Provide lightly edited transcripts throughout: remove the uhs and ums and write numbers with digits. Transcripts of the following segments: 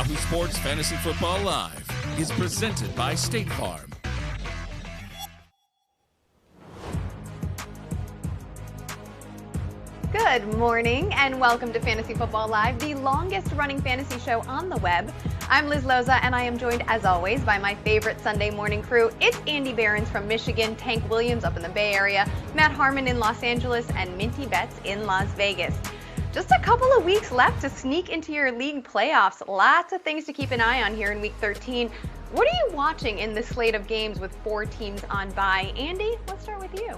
Yahoo Sports Fantasy Football Live is presented by State Farm. Good morning and welcome to Fantasy Football Live, the longest running fantasy show on the web. I'm Liz Loza and I am joined as always by my favorite Sunday morning crew. It's Andy Behrens from Michigan, Tank Williams up in the Bay Area, Matt Harmon in Los Angeles, and Minty Betts in Las Vegas. Just a couple of weeks left to sneak into your league playoffs. Lots of things to keep an eye on here in week 13. What are you watching in this slate of games with 4 teams on bye? Andy, let's start with you.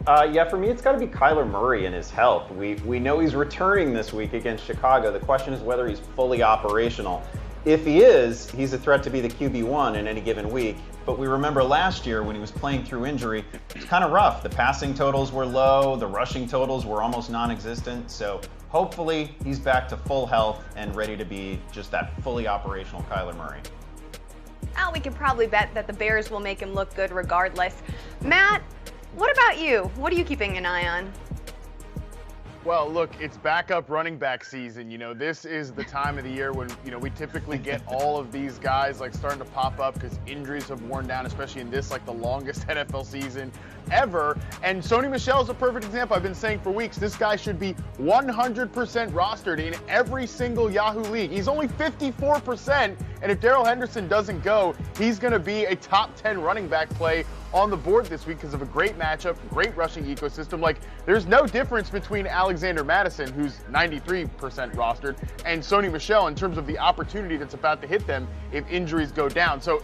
Yeah, for me, it's got to be Kyler Murray and his health. We know he's returning this week against Chicago. The question is whether he's fully operational. If he is, he's a threat to be the QB1 in any given week. But we remember last year when he was playing through injury, it was kind of rough. The passing totals were low. The rushing totals were almost non-existent. So hopefully he's back to full health and ready to be just that fully operational Kyler Murray. Well, we can probably bet that the Bears will make him look good regardless. Matt, what about you? What are you keeping an eye on? Well, look, it's backup running back season. You know, this is the time of the year when, we typically get all of these guys like starting to pop up because injuries have worn down, especially in this, like the longest NFL season ever. And Sony Michel is a perfect example. I've been saying for weeks, this guy should be 100% rostered in every single Yahoo league. He's only 54%. And if Darrell Henderson doesn't go, he's going to be a top 10 running back play on the board this week because of a great matchup, great rushing ecosystem. Like, there's no difference between Alexander Madison, who's 93% rostered, and Sony Michel in terms of the opportunity that's about to hit them if injuries go down. So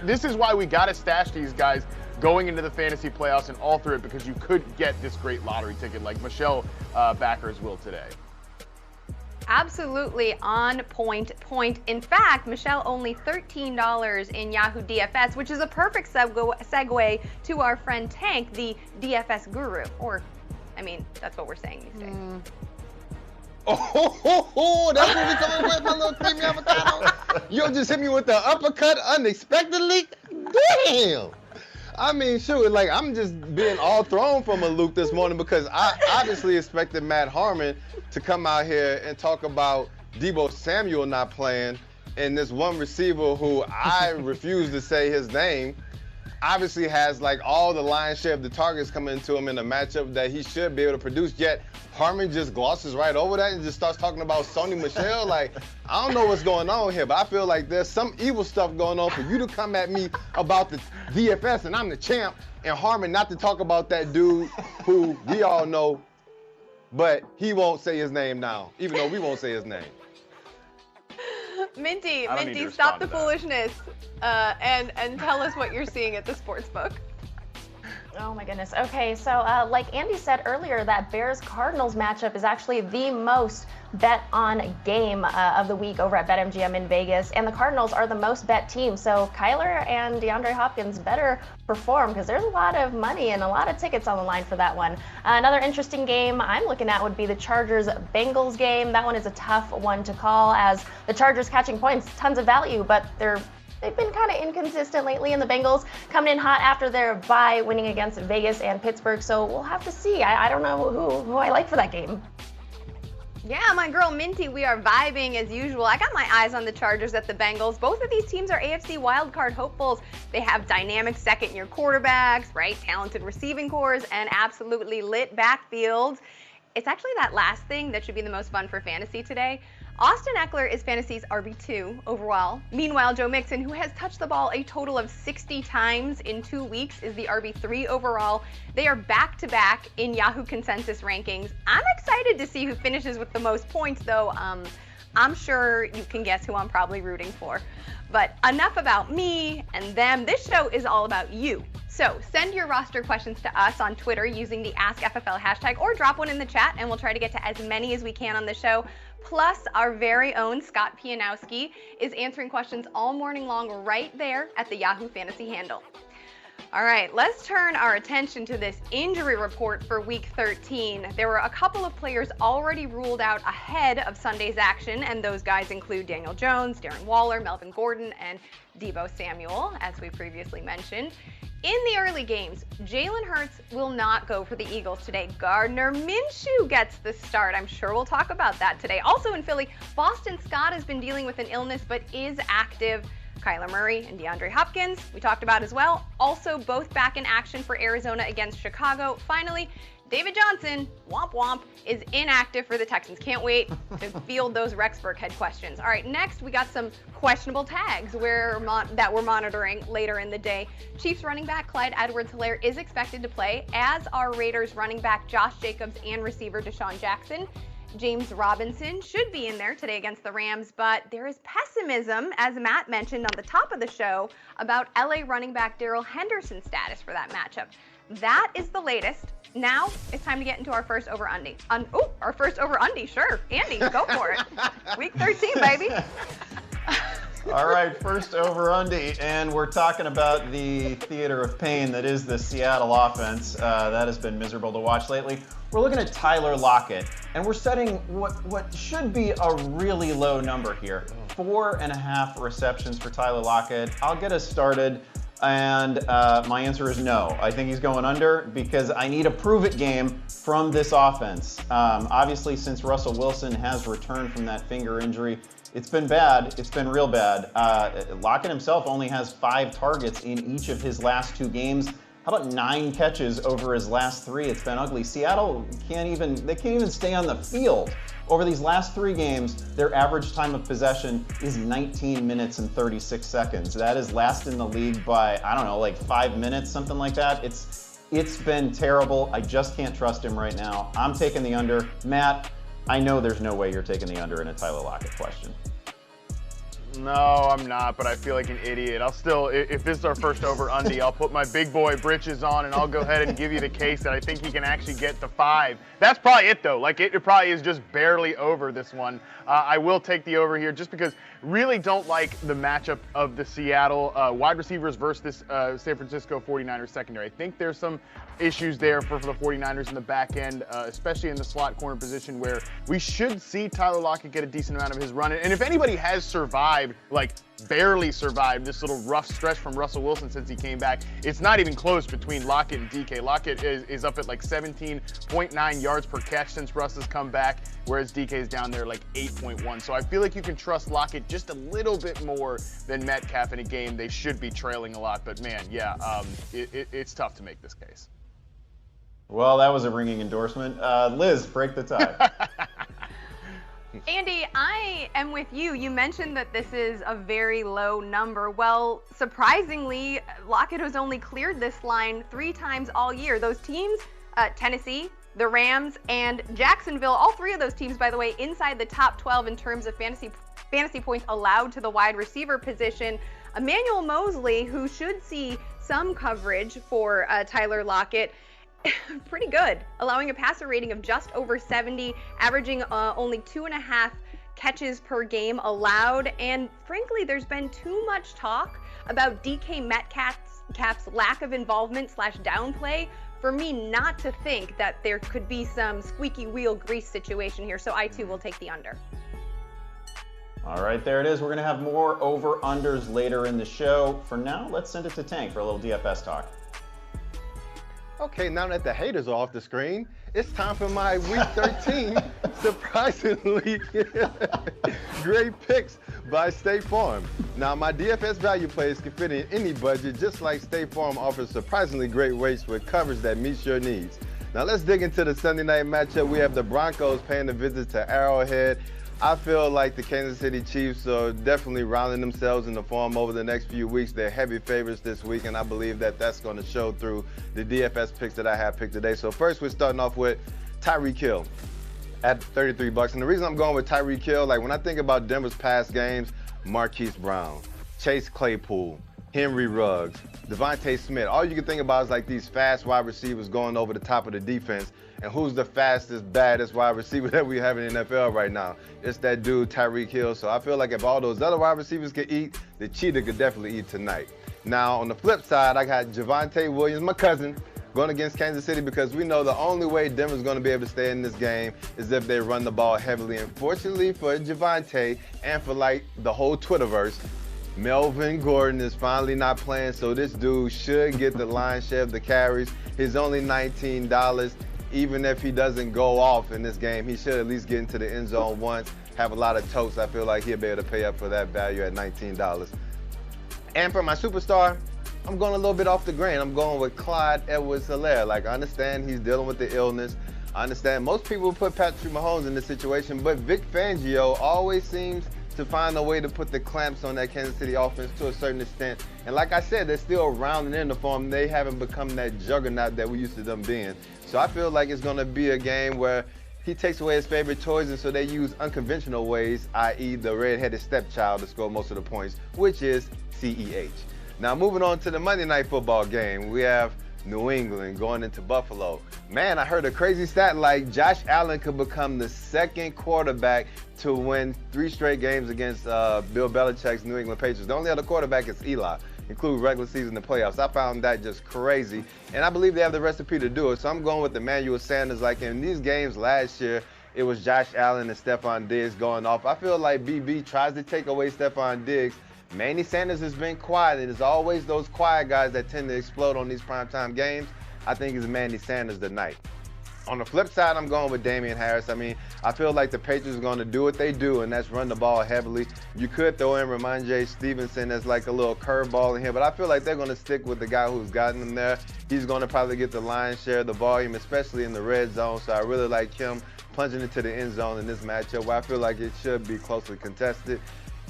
this is why we got to stash these guys going into the fantasy playoffs and all through it, because you could get this great lottery ticket like Michel backers will today. Absolutely on point. In fact, Michelle only $13 in Yahoo DFS, which is a perfect segue to our friend Tank, the DFS guru. Or, I mean, that's what we're saying these days. Oh, that's what we coming with, my little creamy avocado. You just hit me with the uppercut unexpectedly. Damn. I mean, shoot, like, I'm just being all thrown from a loop this morning because I obviously expected Matt Harmon to come out here and talk about Deebo Samuel not playing and this one receiver who I refuse to say his name obviously has like all the lion's share of the targets coming to him in a matchup that he should be able to produce, yet Harmon just glosses right over that and just starts talking about Sony Michel. Like, I don't know what's going on here, but I feel like there's some evil stuff going on for you to come at me about the DFS and I'm the champ, and Harmon not to talk about that dude who we all know, but he won't say his name now, even though we won't say his name. Minty, stop the foolishness and tell us what you're seeing at the Sportsbook. Oh my goodness. Okay, so like Andy said earlier, that Bears-Cardinals matchup is actually the most bet on game of the week over at BetMGM in Vegas, and the Cardinals are the most bet team. So Kyler and DeAndre Hopkins better perform because there's a lot of money and a lot of tickets on the line for that one. Another interesting game I'm looking at would be the Chargers-Bengals game. That one is a tough one to call as the Chargers catching points, tons of value, but they've been kind of inconsistent lately, and the Bengals coming in hot after their bye, winning against Vegas and Pittsburgh. So we'll have to see. I don't know who I like for that game. Yeah, my girl Minty, we are vibing as usual. I got my eyes on the Chargers at the Bengals. Both of these teams are AFC wildcard hopefuls. They have dynamic second-year quarterbacks, right? Talented receiving cores, and absolutely lit backfields. It's actually that last thing that should be the most fun for fantasy today. Austin Eckler is Fantasy's RB2 overall. Meanwhile, Joe Mixon, who has touched the ball a total of 60 times in 2 weeks, is the RB3 overall. They are back-to-back in Yahoo consensus rankings. I'm excited to see who finishes with the most points, though. I'm sure you can guess who I'm probably rooting for. But enough about me and them. This show is all about you. So send your roster questions to us on Twitter using the AskFFL hashtag, or drop one in the chat, and we'll try to get to as many as we can on the show. Plus, our very own Scott Pianowski is answering questions all morning long right there at the Yahoo Fantasy handle. All right, let's turn our attention to this injury report for Week 13. There were a couple of players already ruled out ahead of Sunday's action, and those guys include Daniel Jones, Darren Waller, Melvin Gordon, and Deebo Samuel, as we previously mentioned. In the early games, Jalen Hurts will not go for the Eagles today. Gardner Minshew gets the start. I'm sure we'll talk about that today. Also in Philly, Boston Scott has been dealing with an illness but is active. Kyler Murray and DeAndre Hopkins, we talked about as well. Also both back in action for Arizona against Chicago. Finally, David Johnson, womp womp, is inactive for the Texans. Can't wait to field those Rexburg head questions. All right, next we got some questionable tags that we're monitoring later in the day. Chiefs running back Clyde Edwards-Helaire is expected to play, as are Raiders running back Josh Jacobs and receiver Deshaun Jackson. James Robinson should be in there today against the Rams, but there is pessimism, as Matt mentioned on the top of the show, about LA running back Darrell Henderson's status for that matchup. That is the latest. Now it's time to get into our first over-undy. Our first over-undy, sure. Andy, go for it. Week 13, baby. All right, first over-undy, and we're talking about the theater of pain that is the Seattle offense. That has been miserable to watch lately. We're looking at Tyler Lockett, and we're setting what should be a really low number here. 4.5 receptions for Tyler Lockett. I'll get us started. And my answer is no. I think he's going under because I need a prove-it game from this offense. Obviously, since Russell Wilson has returned from that finger injury, it's been bad. It's been real bad. Lockett himself only has 5 targets in each of his last 2 games. How about 9 catches over his last 3? It's been ugly. Seattle can't even stay on the field. Over these last 3 games, their average time of possession is 19 minutes and 36 seconds. That is last in the league by, I don't know, like 5 minutes, something like that. It's been terrible. I just can't trust him right now. I'm taking the under. Matt, I know there's no way you're taking the under in a Tyler Lockett question. No, I'm not, but I feel like an idiot. I'll still, if this is our first over-undy, I'll put my big boy britches on and I'll go ahead and give you the case that I think he can actually get to 5. That's probably it, though. Like, it probably is just barely over this one. I will take the over here just because really don't like the matchup of the Seattle wide receivers versus this San Francisco 49ers secondary. I think there's some issues there for the 49ers in the back end, especially in the slot corner position where we should see Tyler Lockett get a decent amount of his run. And if anybody has survived, like barely survived this little rough stretch from Russell Wilson since he came back, it's not even close between Lockett and DK. Lockett is up at like 17.9 yards per catch since Russ has come back, whereas DK is down there like 8.1. So I feel like you can trust Lockett just a little bit more than Metcalf in a game they should be trailing a lot. But man, yeah, it's tough to make this case. Well, that was a ringing endorsement. Liz, break the tie. Andy, I am with you. You mentioned that this is a very low number. Well, surprisingly, Lockett has only cleared this line 3 times all year. Those teams, Tennessee, the Rams, and Jacksonville, all 3 of those teams, by the way, inside the top 12 in terms of fantasy points allowed to the wide receiver position. Emmanuel Mosley, who should see some coverage for Tyler Lockett, pretty good, allowing a passer rating of just over 70, averaging only 2.5 catches per game allowed. And frankly, there's been too much talk about DK Metcalf's lack of involvement / downplay for me not to think that there could be some squeaky wheel grease situation here. So I too will take the under. All right, there it is. We're going to have more over-unders later in the show. For now, let's send it to Tank for a little DFS talk. Okay, now that the haters are off the screen, it's time for my Week 13 surprisingly great picks by State Farm. Now, my DFS value plays can fit in any budget, just like State Farm offers surprisingly great rates with coverage that meets your needs. Now, let's dig into the Sunday night matchup. We have the Broncos paying a visit to Arrowhead. I feel like the Kansas City Chiefs are definitely rounding themselves into form over the next few weeks. They're heavy favorites this week, and I believe that that's going to show through the DFS picks that I have picked today. So first, we're starting off with Tyreek Hill at $33. And the reason I'm going with Tyreek Hill, like when I think about Denver's past games, Marquise Brown, Chase Claypool, Henry Ruggs, Devontae Smith, all you can think about is like these fast wide receivers going over the top of the defense. And who's the fastest, baddest wide receiver that we have in the NFL right now? It's that dude, Tyreek Hill. So I feel like if all those other wide receivers could eat, the cheetah could definitely eat tonight. Now, on the flip side, I got Javonte Williams, my cousin, going against Kansas City because we know the only way Denver's going to be able to stay in this game is if they run the ball heavily. And fortunately for Javonte and for like the whole Twitterverse, Melvin Gordon is finally not playing, so this dude should get the lion's share of the carries. He's only $19. Even if he doesn't go off in this game, he should at least get into the end zone once, have a lot of totes. I feel like he'll be able to pay up for that value at $19. And for my superstar, I'm going a little bit off the grain. I'm going with Clyde Edwards-Helaire. Like, I understand he's dealing with the illness. I understand most people put Patrick Mahomes in this situation, but Vic Fangio always seems to find a way to put the clamps on that Kansas City offense to a certain extent. And like I said, they're still rounding in the form. They haven't become that juggernaut that we used to them being. So I feel like it's going to be a game where he takes away his favorite toys, and so they use unconventional ways, i.e. the red-headed stepchild, to score most of the points, which is CEH. Now moving on to the Monday Night Football game, we have New England going into Buffalo. Man, I heard a crazy stat like Josh Allen could become the second quarterback to win 3 straight games against Bill Belichick's New England Patriots. The only other quarterback is Eli, including regular season and playoffs. I found that just crazy, and I believe they have the recipe to do it. So I'm going with Emmanuel Sanders. Like in these games last year, it was Josh Allen and Stephon Diggs going off. I feel like BB tries to take away Stephon Diggs. Manny Sanders has been quiet, and it's always those quiet guys that tend to explode on these primetime games. I think it's Manny Sanders tonight. On the flip side, I'm going with Damian Harris. I mean, I feel like the Patriots are going to do what they do, and that's run the ball heavily. You could throw in Ramondre Stevenson as like a little curveball in here, but I feel like they're going to stick with the guy who's gotten them there. He's going to probably get the lion's share of the volume, especially in the red zone, so I really like him plunging into the end zone in this matchup where I feel like it should be closely contested.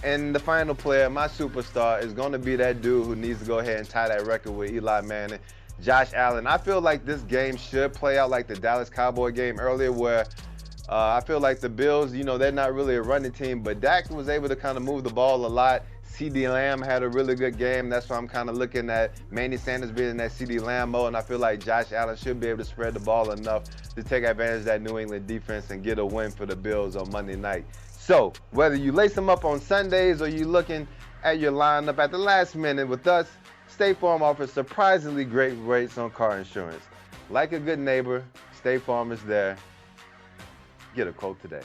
And the final player, my superstar, is going to be that dude who needs to go ahead and tie that record with Eli Manning, Josh Allen. I feel like this game should play out like the Dallas Cowboy game earlier where I feel like the Bills, you know, they're not really a running team, but Dak was able to kind of move the ball a lot. CeeDee Lamb had a really good game. That's why I'm kind of looking at Manny Sanders being in that CeeDee Lamb mode, and I feel like Josh Allen should be able to spread the ball enough to take advantage of that New England defense and get a win for the Bills on Monday night. So, whether you lace them up on Sundays or you're looking at your lineup at the last minute with us, State Farm offers surprisingly great rates on car insurance. Like a good neighbor, State Farm is there. Get a quote today.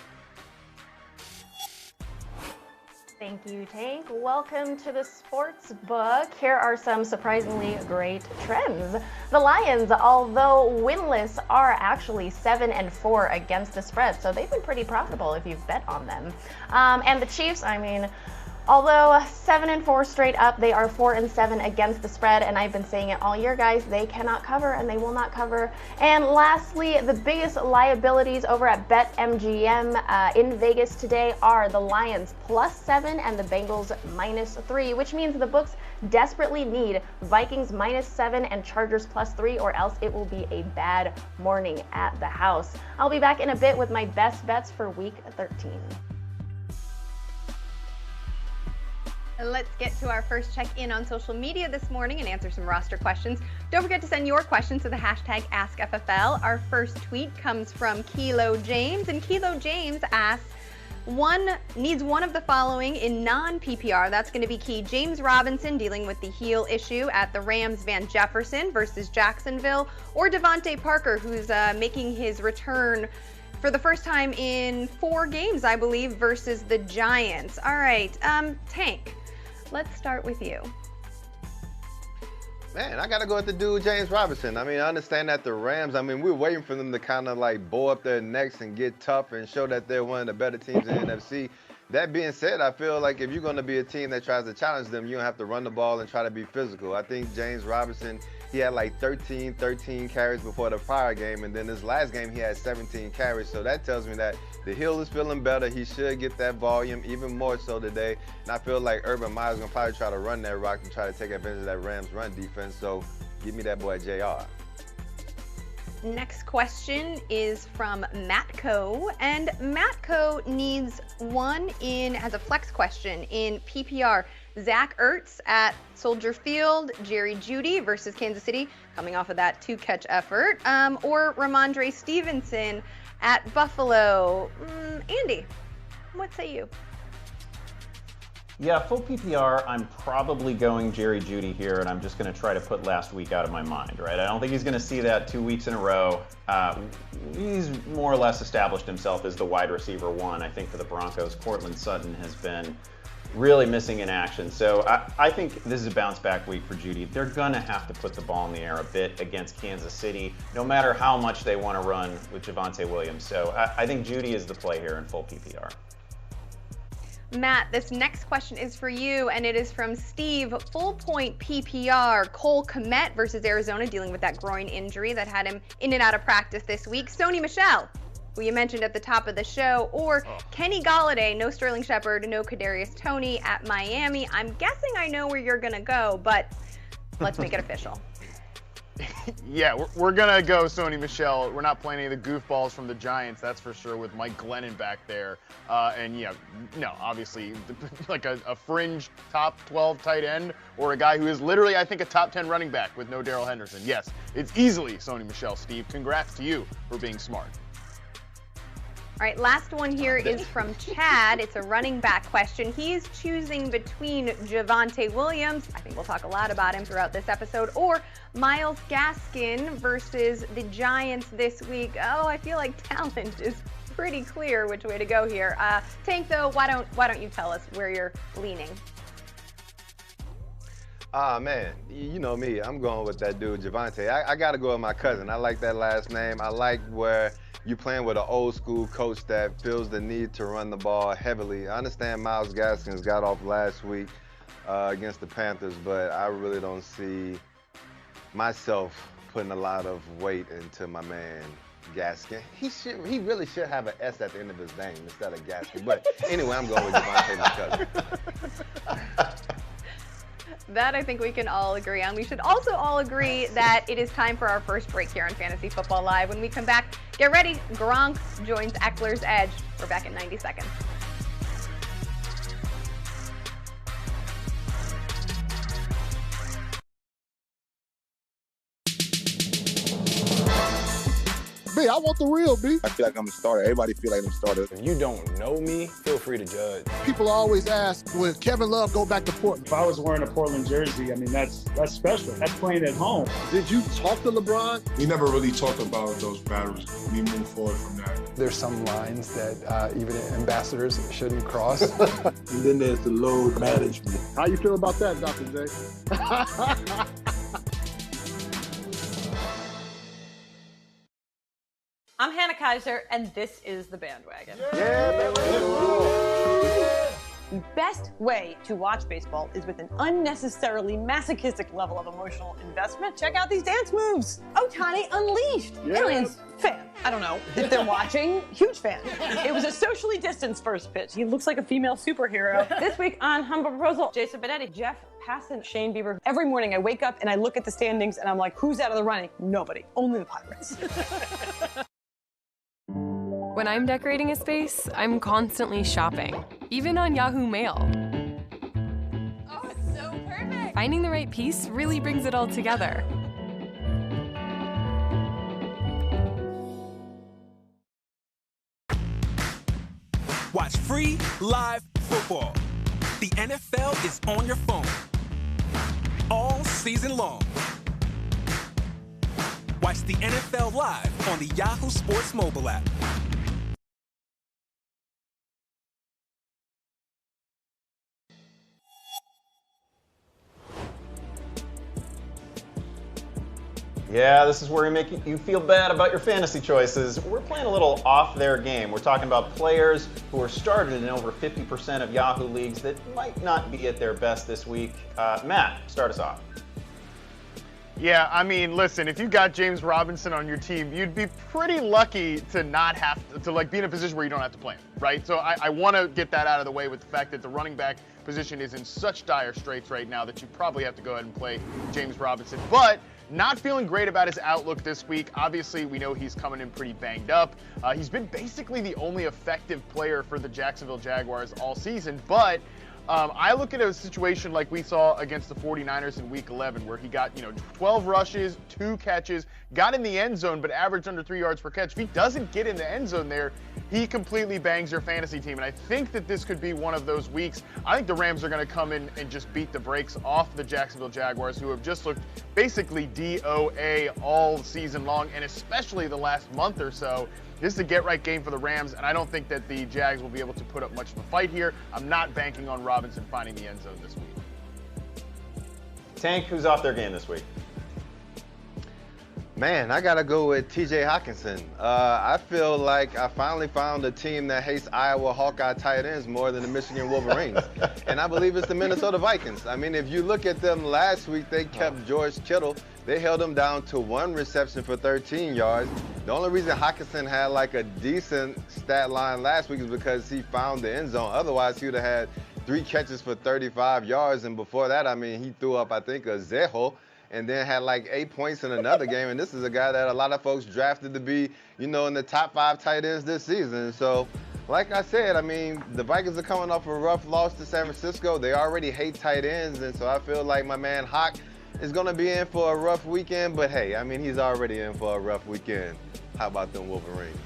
Thank you, Tank. Welcome to the Sportsbook. Here are some surprisingly great trends. The Lions, although winless, are actually 7-4 against the spread, so they've been pretty profitable if you've bet on them. And the Chiefs, I mean, although 7-4 straight up, they are 4-7 against the spread, and I've been saying it all year, guys. They cannot cover, and they will not cover. And lastly, the biggest liabilities over at BetMGM in Vegas today are the Lions +7 and the Bengals -3, which means the books desperately need Vikings -7 and Chargers +3, or else it will be a bad morning at the house. I'll be back in a bit with my best bets for Week 13. Let's get to our first check-in on social media this morning and answer some roster questions. Don't forget to send your questions to the hashtag AskFFL. Our first tweet comes from Kilo James, and Kilo James asks, needs one of the following in non-PPR. That's going to be key. James Robinson dealing with the heel issue at the Rams, Van Jefferson versus Jacksonville, or Devontae Parker, who's making his return for the first time in 4 games, I believe, versus the Giants. All right, Tank, let's start with you. Man, I got to go with the dude, James Robinson. I mean, I understand that the Rams, I mean, we're waiting for them to kind of like bow up their necks and get tough and show that they're one of the better teams in the NFC. That being said, I feel like if you're going to be a team that tries to challenge them, you don't have to run the ball and try to be physical. I think James Robinson, he had like 13 carries before the prior game, and then this last game he had 17 carries. So that tells me that the heel is feeling better. He should get that volume even more so today. And I feel like Urban Meyer's going to probably try to run that rock and try to take advantage of that Rams run defense. So give me that boy JR. Next question is from Matco, and Matco needs as a flex question in PPR. Zach Ertz at Soldier Field, Jerry Jeudy versus Kansas City, coming off of that 2-catch effort, or Ramondre Stevenson at Buffalo. Andy, what say you? Yeah, full PPR, I'm probably going Jerry Jeudy here, and I'm just going to try to put last week out of my mind, right? I don't think he's going to see that 2 weeks in a row. He's more or less established himself as the wide receiver 1. I think for the Broncos, Courtland Sutton has been really missing in action. So I think this is a bounce back week for Jeudy. They're going to have to put the ball in the air a bit against Kansas City, no matter how much they want to run with Javonte Williams. So I think Jeudy is the play here in full PPR. Matt, this next question is for you, and it is from Steve. Full point PPR, Cole Kmet versus Arizona, dealing with that groin injury that had him in and out of practice this week. Sony Michel, who you mentioned at the top of the show, or Kenny Golladay, no Sterling Shepard, no Kadarius Toney at Miami. I'm guessing I know where you're going to go, but let's make it official. Yeah, we're going to go Sony Michel. We're not playing any of the goofballs from the Giants, that's for sure, with Mike Glennon back there. And, yeah, no, obviously, like a fringe top 12 tight end or a guy who is literally, I think, a top 10 running back with no Darrell Henderson. Yes, it's easily Sony Michel, Steve. Congrats to you for being smart. All right, last one here is from Chad. It's a running back question. He is choosing between Javonte Williams, I think we'll talk a lot about him throughout this episode, or Myles Gaskin versus the Giants this week. Oh, I feel like talent is pretty clear which way to go here. Tank, though, why don't you tell us where you're leaning? Man, you know me. I'm going with that dude, Javonte. I got to go with my cousin. I like that last name. I like where you're playing with an old school coach that feels the need to run the ball heavily. I understand Myles Gaskins got off last week against the Panthers, but I really don't see myself putting a lot of weight into my man Gaskin. He really should have an S at the end of his name instead of Gaskin. But anyway, I'm going with Javonte, my cousin. That I think we can all agree on. We should also all agree that it is time for our first break here on Fantasy Football Live. When we come back, get ready. Gronk joins Eckler's Edge. We're back in 90 seconds. B, I want the real B. I feel like I'm a starter. Everybody feel like I'm a starter. If you don't know me, feel free to judge. People always ask, will Kevin Love go back to Portland? If I was wearing a Portland jersey, I mean, that's special. That's playing at home. Did you talk to LeBron? We never really talked about those battles. We moved forward from that. There's some lines that even ambassadors shouldn't cross. And then there's the load management. How you feel about that, Dr. J? I'm Hannah Kaiser, and this is The Bandwagon. The best way to watch baseball is with an unnecessarily masochistic level of emotional investment. Check out these dance moves. Ohtani unleashed. Aliens, fan. I don't know if they're watching. Huge fan. It was a socially distanced first pitch. He looks like a female superhero. This week on Humble Proposal, Jason Benetti, Jeff Passan, Shane Bieber. Every morning I wake up and I look at the standings and I'm like, who's out of the running? Nobody. Only the Pirates. When I'm decorating a space, I'm constantly shopping, even on Yahoo Mail. Oh, it's so perfect. Finding the right piece really brings it all together. Watch free live football. The NFL is on your phone all season long. Watch the NFL live on the Yahoo Sports mobile app. Yeah, this is where we make you feel bad about your fantasy choices. We're playing a little off their game. We're talking about players who are started in over 50% of Yahoo leagues that might not be at their best this week. Matt, start us off. Yeah, I mean, listen, if you got James Robinson on your team, you'd be pretty lucky to not have to like be in a position where you don't have to play him, right? So I want to get that out of the way with the fact that the running back position is in such dire straits right now that you probably have to go ahead and play James Robinson. But not feeling great about his outlook this week. Obviously, we know he's coming in pretty banged up. He's been basically the only effective player for the Jacksonville Jaguars all season, but I look at a situation like we saw against the 49ers in Week 11 where he got, 12 rushes, 2 catches, got in the end zone, but averaged under 3 yards per catch. If he doesn't get in the end zone there, he completely bangs your fantasy team. And I think that this could be one of those weeks. I think the Rams are going to come in and just beat the brakes off the Jacksonville Jaguars, who have just looked basically DOA all season long, and especially the last month or so. This is a get-right game for the Rams, and I don't think that the Jags will be able to put up much of a fight here. I'm not banking on Robinson finding the end zone this week. Tank, who's off their game this week? Man, I got to go with TJ Hawkinson. I feel like I finally found a team that hates Iowa Hawkeye tight ends more than the Michigan Wolverines. And I believe it's the Minnesota Vikings. I mean, if you look at them last week, they kept George Kittle. They held him down to 1 reception for 13 yards. The only reason Hawkinson had like a decent stat line last week is because he found the end zone. Otherwise, he would have had 3 catches for 35 yards. And before that, I mean, he threw up, I think, a Zeho, and then had like 8 points in another game. And this is a guy that a lot of folks drafted to be, you know, in the top 5 tight ends this season. So, like I said, I mean, the Vikings are coming off a rough loss to San Francisco. They already hate tight ends, and so I feel like my man Hawk is going to be in for a rough weekend. But hey, I mean, he's already in for a rough weekend. How about them Wolverines?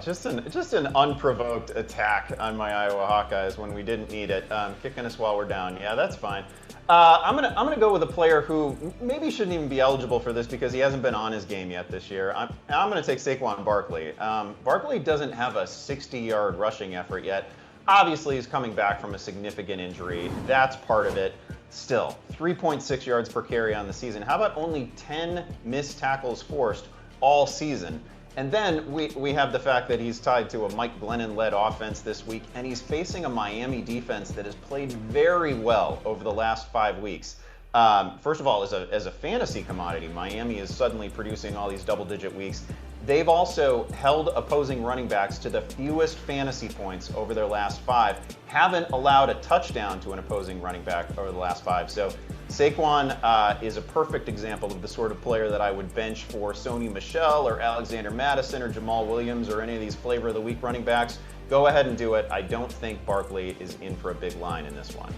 Just an unprovoked attack on my Iowa Hawkeyes when we didn't need it. Kicking us while we're down. Yeah, that's fine. I'm gonna go with a player who maybe shouldn't even be eligible for this because he hasn't been on his game yet this year. I'm gonna take Saquon Barkley. Barkley doesn't have a 60-yard rushing effort yet. Obviously, he's coming back from a significant injury. That's part of it. Still, 3.6 yards per carry on the season. How about only 10 missed tackles forced all season? And then we have the fact that he's tied to a Mike Glennon-led offense this week, and he's facing a Miami defense that has played very well over the last 5 weeks. First of all, as a fantasy commodity, Miami is suddenly producing all these double-digit weeks. They've also held opposing running backs to the fewest fantasy points over their last 5, haven't allowed a touchdown to an opposing running back over the last 5. So Saquon is a perfect example of the sort of player that I would bench for Sony Michel or Alexander Madison or Jamal Williams or any of these flavor of the week running backs. Go ahead and do it. I don't think Barkley is in for a big line in this one.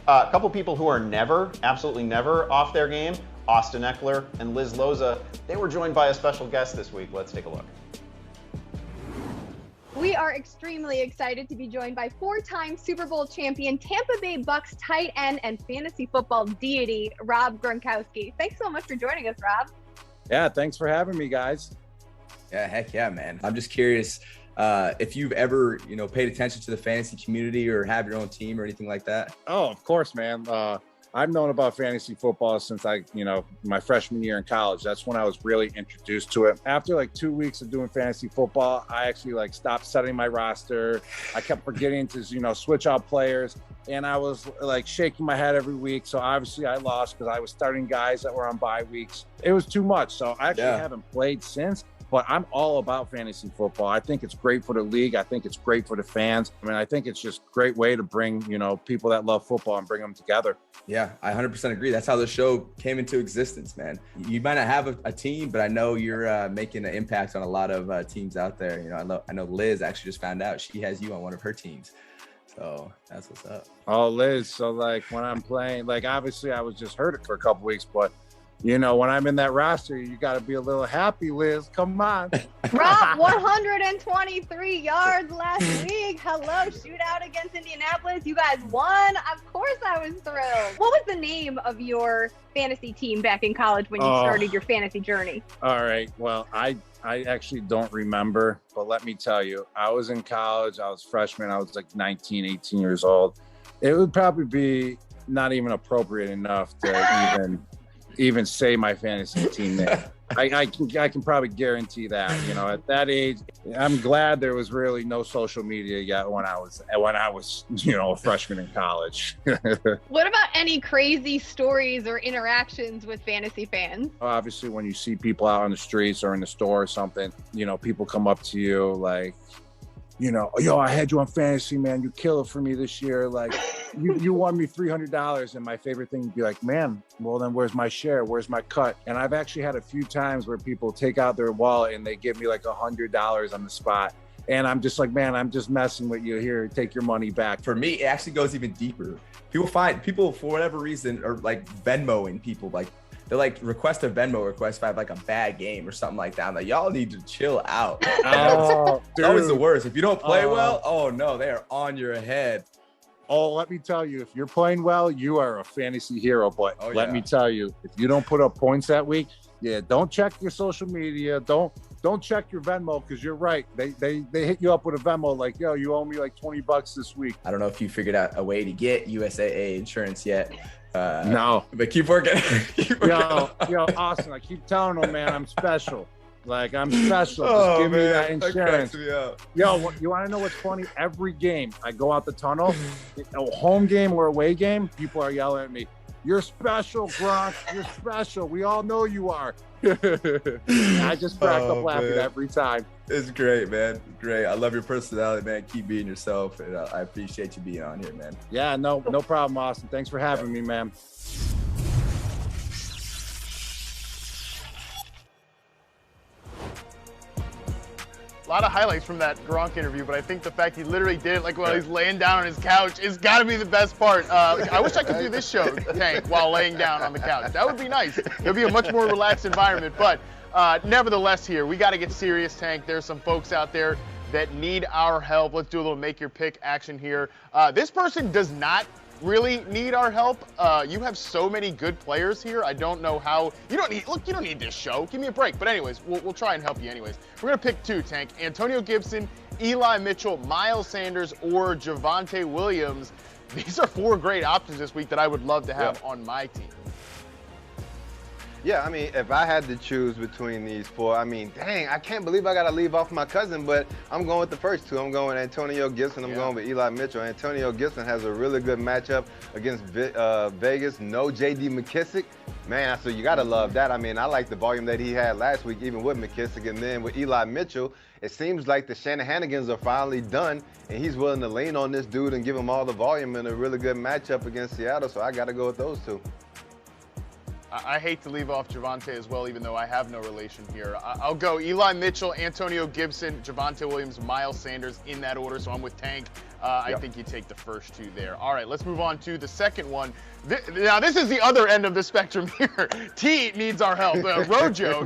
A couple people who are never, absolutely never off their game, Austin Eckler and Liz Loza. They were joined by a special guest this week. Let's take a look. We are extremely excited to be joined by 4-time Super Bowl champion, Tampa Bay Bucks tight end and fantasy football deity, Rob Gronkowski. Thanks so much for joining us, Rob. Yeah, thanks for having me, guys. Yeah, heck yeah, man. I'm just curious if you've ever, paid attention to the fantasy community or have your own team or anything like that. Oh, of course, man. I've known about fantasy football since my freshman year in college. That's when I was really introduced to it. After like 2 weeks of doing fantasy football, I actually stopped setting my roster. I kept forgetting to, switch out players, and I was shaking my head every week. So obviously I lost because I was starting guys that were on bye weeks. It was too much. So I actually haven't played since. But I'm all about fantasy football. I think it's great for the league. I think it's great for the fans. I mean, I think it's just a great way to bring, people that love football and bring them together. Yeah, I 100% agree. That's how the show came into existence, man. You might not have a team, but I know you're making an impact on a lot of teams out there. I know Liz actually just found out she has you on one of her teams. So that's what's up. Oh, Liz. So when I'm playing, obviously I was just hurt for a couple weeks, but when I'm in that roster, you got to be a little happy, Liz. Come on. Rob, 123 yards last week. Hello, shootout against Indianapolis. You guys won. Of course I was thrilled. What was the name of your fantasy team back in college when you started your fantasy journey? All right. Well, I actually don't remember, but let me tell you, I was in college. I was freshman. I was 19, 18 years old. It would probably be not even appropriate enough to even say my fantasy team name. I can probably guarantee that, at that age. I'm glad there was really no social media yet when I was a freshman in college. What about any crazy stories or interactions with fantasy fans? Obviously, when you see people out on the streets or in the store or something, people come up to you yo, I had you on fantasy, man. You killed it for me this year. You won me $300. And my favorite thing would be man, well, then where's my share? Where's my cut? And I've actually had a few times where people take out their wallet and they give me $100 on the spot. And I'm just man, I'm just messing with you here. Take your money back. For me, it actually goes even deeper. People for whatever reason are Venmoing people. They're request a Venmo request if I have a bad game or something like that. I'm y'all need to chill out. Oh, it's always the worst. If you don't play well, oh no, they are on your head. Oh, let me tell you, if you're playing well, you are a fantasy hero. But let me tell you, if you don't put up points that week, don't check your social media. Don't don't check your Venmo because you're right. They hit you up with a Venmo like, yo, you owe me like $20 this week. I don't know if you figured out a way to get USAA insurance yet. No. But keep working. Yo, Austin, I keep telling them, man, I'm special. Like, I'm special. Just give me that insurance. Yo, you want to know what's funny? Every game, I go out the tunnel, a home game or away game, people are yelling at me, "You're special, Gronk. You're special. We all know you are." I just crack up laughing every time. It's great, man. Great. I love your personality, man. Keep being yourself, and I appreciate you being on here, man. Yeah, no problem, Austin. Thanks for having me, man. A lot of highlights from that Gronk interview, but I think the fact he literally did it like while he's laying down on his couch is got to be the best part. I wish I could do this show, Tank, while laying down on the couch. That would be nice. It would be a much more relaxed environment. But nevertheless here, we got to get serious, Tank. There's some folks out there that need our help. Let's do a little make your pick action here. This person does not really need our help. You have so many good players here. I don't know how. You don't need this show. Give me a break. But anyways, we'll try and help you anyways. We're gonna pick two, Tank. Antonio Gibson, Eli Mitchell, Miles Sanders, or Javonte Williams. These are four great options this week that I would love to have on my team. Yeah, I mean, if I had to choose between these four, I mean, dang, I can't believe I got to leave off my cousin, but I'm going with the first two. I'm going with Antonio Gibson. I'm going with Eli Mitchell. Antonio Gibson has a really good matchup against Vegas. No J.D. McKissick. Man, so you got to love that. I mean, I like the volume that he had last week, even with McKissick. And then with Eli Mitchell, it seems like the Shanahanigans are finally done, and he's willing to lean on this dude and give him all the volume in a really good matchup against Seattle. So I got to go with those two. I hate to leave off Javonte as well, even though I have no relation here. I'll go Eli Mitchell, Antonio Gibson, Javonte Williams, Miles Sanders in that order, so I'm with Tank. I think you take the first two there. All right, let's move on to the second one. Now, this is the other end of the spectrum here. T needs our help. Rojo,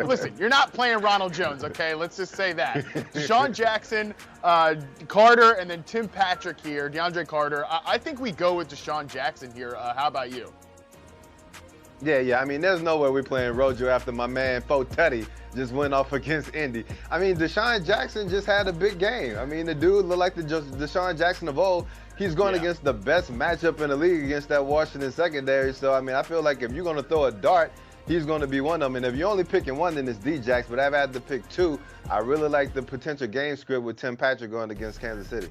listen, you're not playing Ronald Jones, okay? Let's just say that. Deshaun Jackson, Carter, and then Tim Patrick here, DeAndre Carter. I think we go with Deshaun Jackson here. How about you? Yeah. I mean, there's no way we're playing Rojo after my man Fo Teddy just went off against Indy. I mean, Deshaun Jackson just had a big game. I mean, the dude looked like the Deshaun Jackson of old. He's going against the best matchup in the league against that Washington secondary. So, I mean, I feel like if you're going to throw a dart, he's going to be one of them. And if you're only picking one, then it's D-Jax. But I've had to pick two. I really like the potential game script with Tim Patrick going against Kansas City.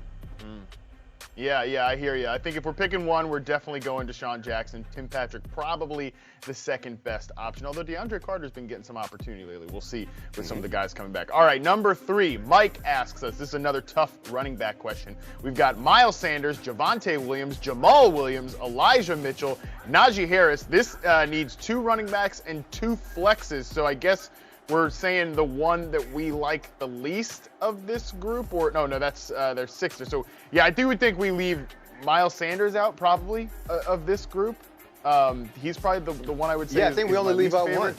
Yeah, I hear you. I think if we're picking one, we're definitely going Deshaun Jackson. Tim Patrick probably the second best option, although DeAndre Carter's been getting some opportunity lately. We'll see with some of the guys coming back. All right, number 3, Mike asks us, this is another tough running back question. We've got Miles Sanders, Javonte Williams, Jamal Williams, Elijah Mitchell, Najee Harris. This needs 2 running backs and 2 flexes, so I guess we're saying the one that we like the least of this group, or no, that's there's 6. So yeah, I do think we leave Miles Sanders out probably of this group. He's probably the one I would say. Yeah, I think we only leave out one.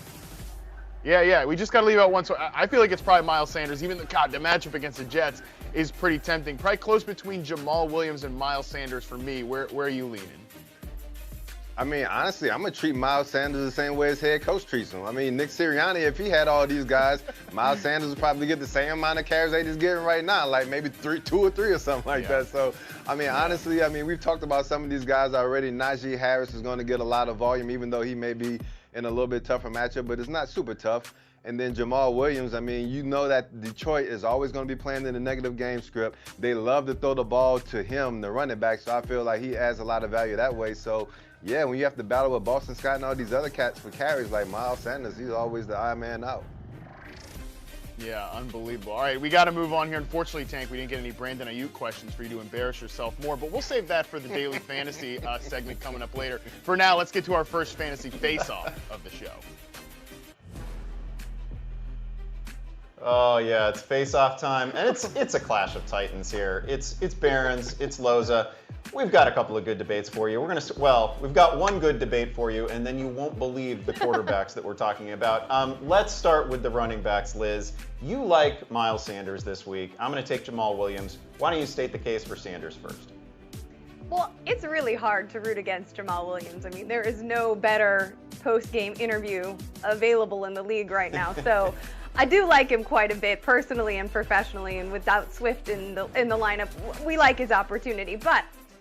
Yeah, we just got to leave out one. So I feel like it's probably Miles Sanders. Even the matchup against the Jets is pretty tempting. Probably close between Jamal Williams and Miles Sanders for me. Where are you leaning? I mean, honestly, I'm going to treat Miles Sanders the same way his head coach treats him. I mean, Nick Sirianni, if he had all these guys, Miles Sanders would probably get the same amount of carries that he's getting right now, like maybe 2 or 3 or something like that. So, I mean, honestly, we've talked about some of these guys already. Najee Harris is going to get a lot of volume, even though he may be in a little bit tougher matchup, but it's not super tough. And then Jamal Williams, I mean, you know that Detroit is always going to be playing in the negative game script. They love to throw the ball to him, the running back, so I feel like he adds a lot of value that way. So, yeah, when you have to battle with Boston Scott and all these other cats for carries like Miles Sanders, he's always the odd man out. Yeah, unbelievable. All right, we got to move on here. Unfortunately, Tank, we didn't get any Brandon Ayuk questions for you to embarrass yourself more, but we'll save that for the Daily Fantasy segment coming up later. For now, let's get to our first fantasy face-off of the show. Oh yeah, it's face-off time, and it's a clash of titans here. It's Barons, it's Loza. We've got a couple of good debates for you. We've got one good debate for you, and then you won't believe the quarterbacks that we're talking about. Let's start with the running backs, Liz. You like Miles Sanders this week. I'm going to take Jamal Williams. Why don't you state the case for Sanders first? Well, it's really hard to root against Jamal Williams. I mean, there is no better post-game interview available in the league right now. So I do like him quite a bit, personally and professionally, and without Swift in the lineup, we like his opportunity.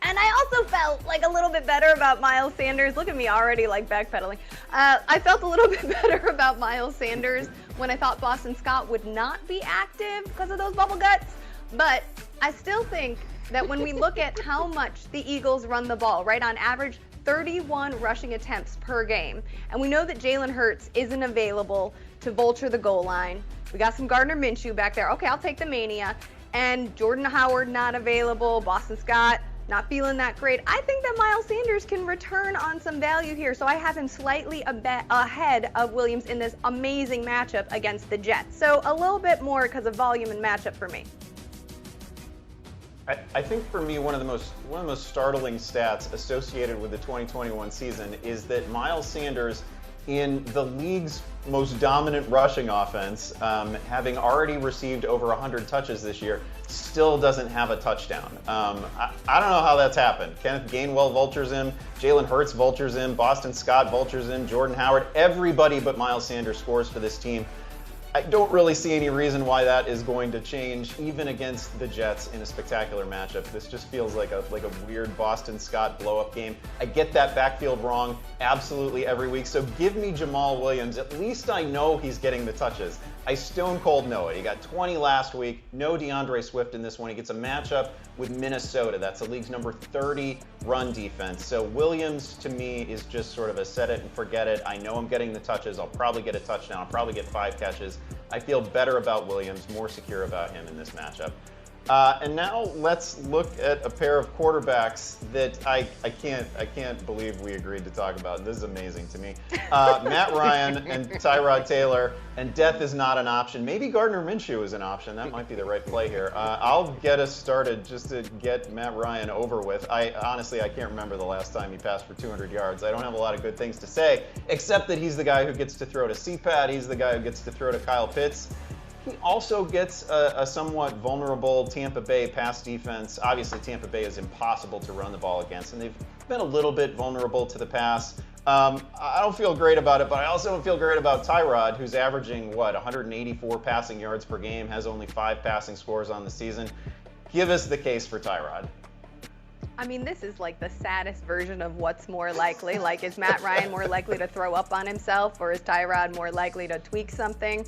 And I also felt like a little bit better about Miles Sanders. Look at me already like backpedaling. I felt a little bit better about Miles Sanders when I thought Boston Scott would not be active because of those bubble guts. But I still think that when we look at how much the Eagles run the ball, right, on average 31 rushing attempts per game, and we know that Jalen Hurts isn't available to vulture the goal line. We got some Gardner Minshew back there. Okay, I'll take the mania. And Jordan Howard not available, Boston Scott not feeling that great. I think that Miles Sanders can return on some value here, so I have him slightly ahead of Williams in this amazing matchup against the Jets. So a little bit more because of volume and matchup for me. I think for me, one of the most startling stats associated with the 2021 season is that Miles Sanders, in the league's most dominant rushing offense, having already received over 100 touches this year, still doesn't have a touchdown. I don't know how that's happened. Kenneth Gainwell vultures him, Jalen Hurts vultures him, Boston Scott vultures him, Jordan Howard, everybody but Miles Sanders scores for this team. I don't really see any reason why that is going to change, even against the Jets in a spectacular matchup. This just feels like a weird Boston Scott blow-up game. I get that backfield wrong absolutely every week, so give me Jamal Williams. At least I know he's getting the touches. I stone cold know it. He got 20 last week. No DeAndre Swift in this one. He gets a matchup with Minnesota. That's the league's number 30 run defense. So Williams, to me, is just sort of a set it and forget it. I know I'm getting the touches. I'll probably get a touchdown. I'll probably get 5 catches. I feel better about Williams, more secure about him in this matchup. And now let's look at a pair of quarterbacks that I can't believe we agreed to talk about. This is amazing to me. Matt Ryan and Tyrod Taylor, and death is not an option. Maybe Gardner Minshew is an option. That might be the right play here. I'll get us started just to get Matt Ryan over with. Honestly, I can't remember the last time he passed for 200 yards. I don't have a lot of good things to say, except that he's the guy who gets to throw to CPAT. He's the guy who gets to throw to Kyle Pitts. He also gets a somewhat vulnerable Tampa Bay pass defense. Obviously, Tampa Bay is impossible to run the ball against, and they've been a little bit vulnerable to the pass. I don't feel great about it, but I also don't feel great about Tyrod, who's averaging, 184 passing yards per game, has only 5 passing scores on the season. Give us the case for Tyrod. I mean, this is like the saddest version of what's more likely. Like, is Matt Ryan more likely to throw up on himself, or is Tyrod more likely to tweak something?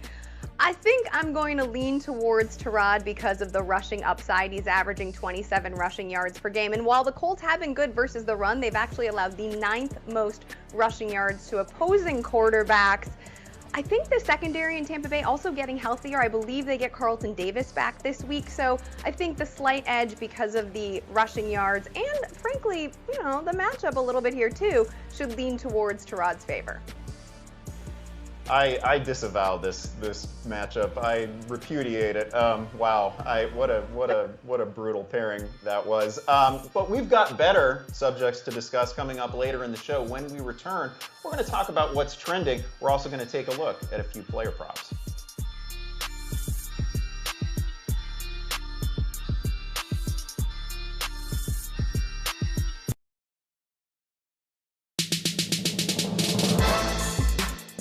I think I'm going to lean towards Tyrod because of the rushing upside. He's averaging 27 rushing yards per game. And while the Colts have been good versus the run, they've actually allowed the 9th most rushing yards to opposing quarterbacks. I think the secondary in Tampa Bay also getting healthier. I believe they get Carlton Davis back this week. So I think the slight edge because of the rushing yards and, frankly, the matchup a little bit here too should lean towards Tyrod's favor. I disavow this matchup. I repudiate it. Wow, what a brutal pairing that was. But we've got better subjects to discuss coming up later in the show. When we return, we're going to talk about what's trending. We're also going to take a look at a few player props.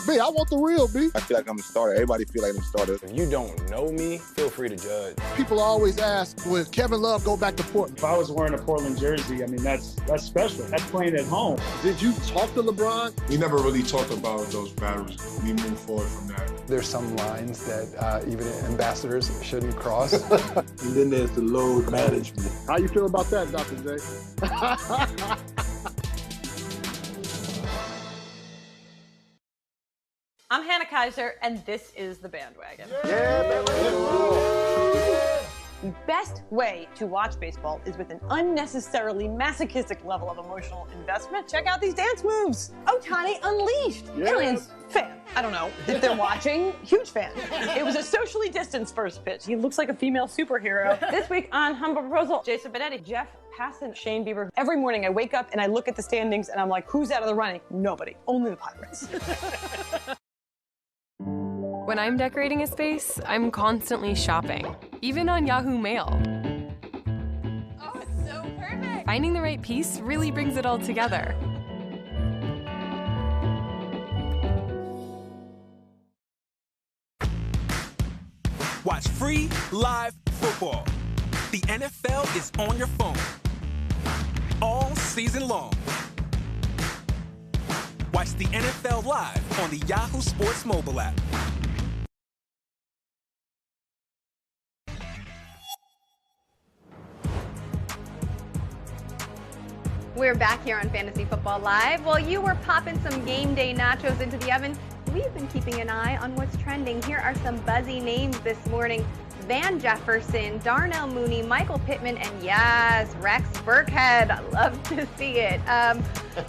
B, I want the real, B. I feel like I'm a starter. Everybody feel like I'm a starter. If you don't know me, feel free to judge. People always ask, will Kevin Love go back to Portland? If I was wearing a Portland jersey, I mean, that's special. That's playing at home. Did you talk to LeBron? We never really talked about those battles. We moved forward from that. There's some lines that even ambassadors shouldn't cross. And then there's the load management. How you feel about that, Dr. J? I'm Hannah Kaiser, and this is The Bandwagon. The best way to watch baseball is with an unnecessarily masochistic level of emotional investment. Check out these dance moves. Ohtani Unleashed. Aliens, fan. I don't know if they're watching. Huge fan. It was a socially distanced first pitch. He looks like a female superhero. This week on Humble Proposal, Jason Benetti, Jeff Passan, Shane Bieber. Every morning I wake up and I look at the standings and I'm like, who's out of the running? Nobody. Only the Pirates. When I'm decorating a space, I'm constantly shopping, even on Yahoo Mail. Oh, it's so perfect! Finding the right piece really brings it all together. Watch free live football. The NFL is on your phone all season long. Watch the NFL live on the Yahoo Sports mobile app. We're back here on Fantasy Football Live. While you were popping some game day nachos into the oven, we've been keeping an eye on what's trending. Here are some buzzy names this morning. Van Jefferson, Darnell Mooney, Michael Pittman, and yes, Rex Burkhead. I love to see it.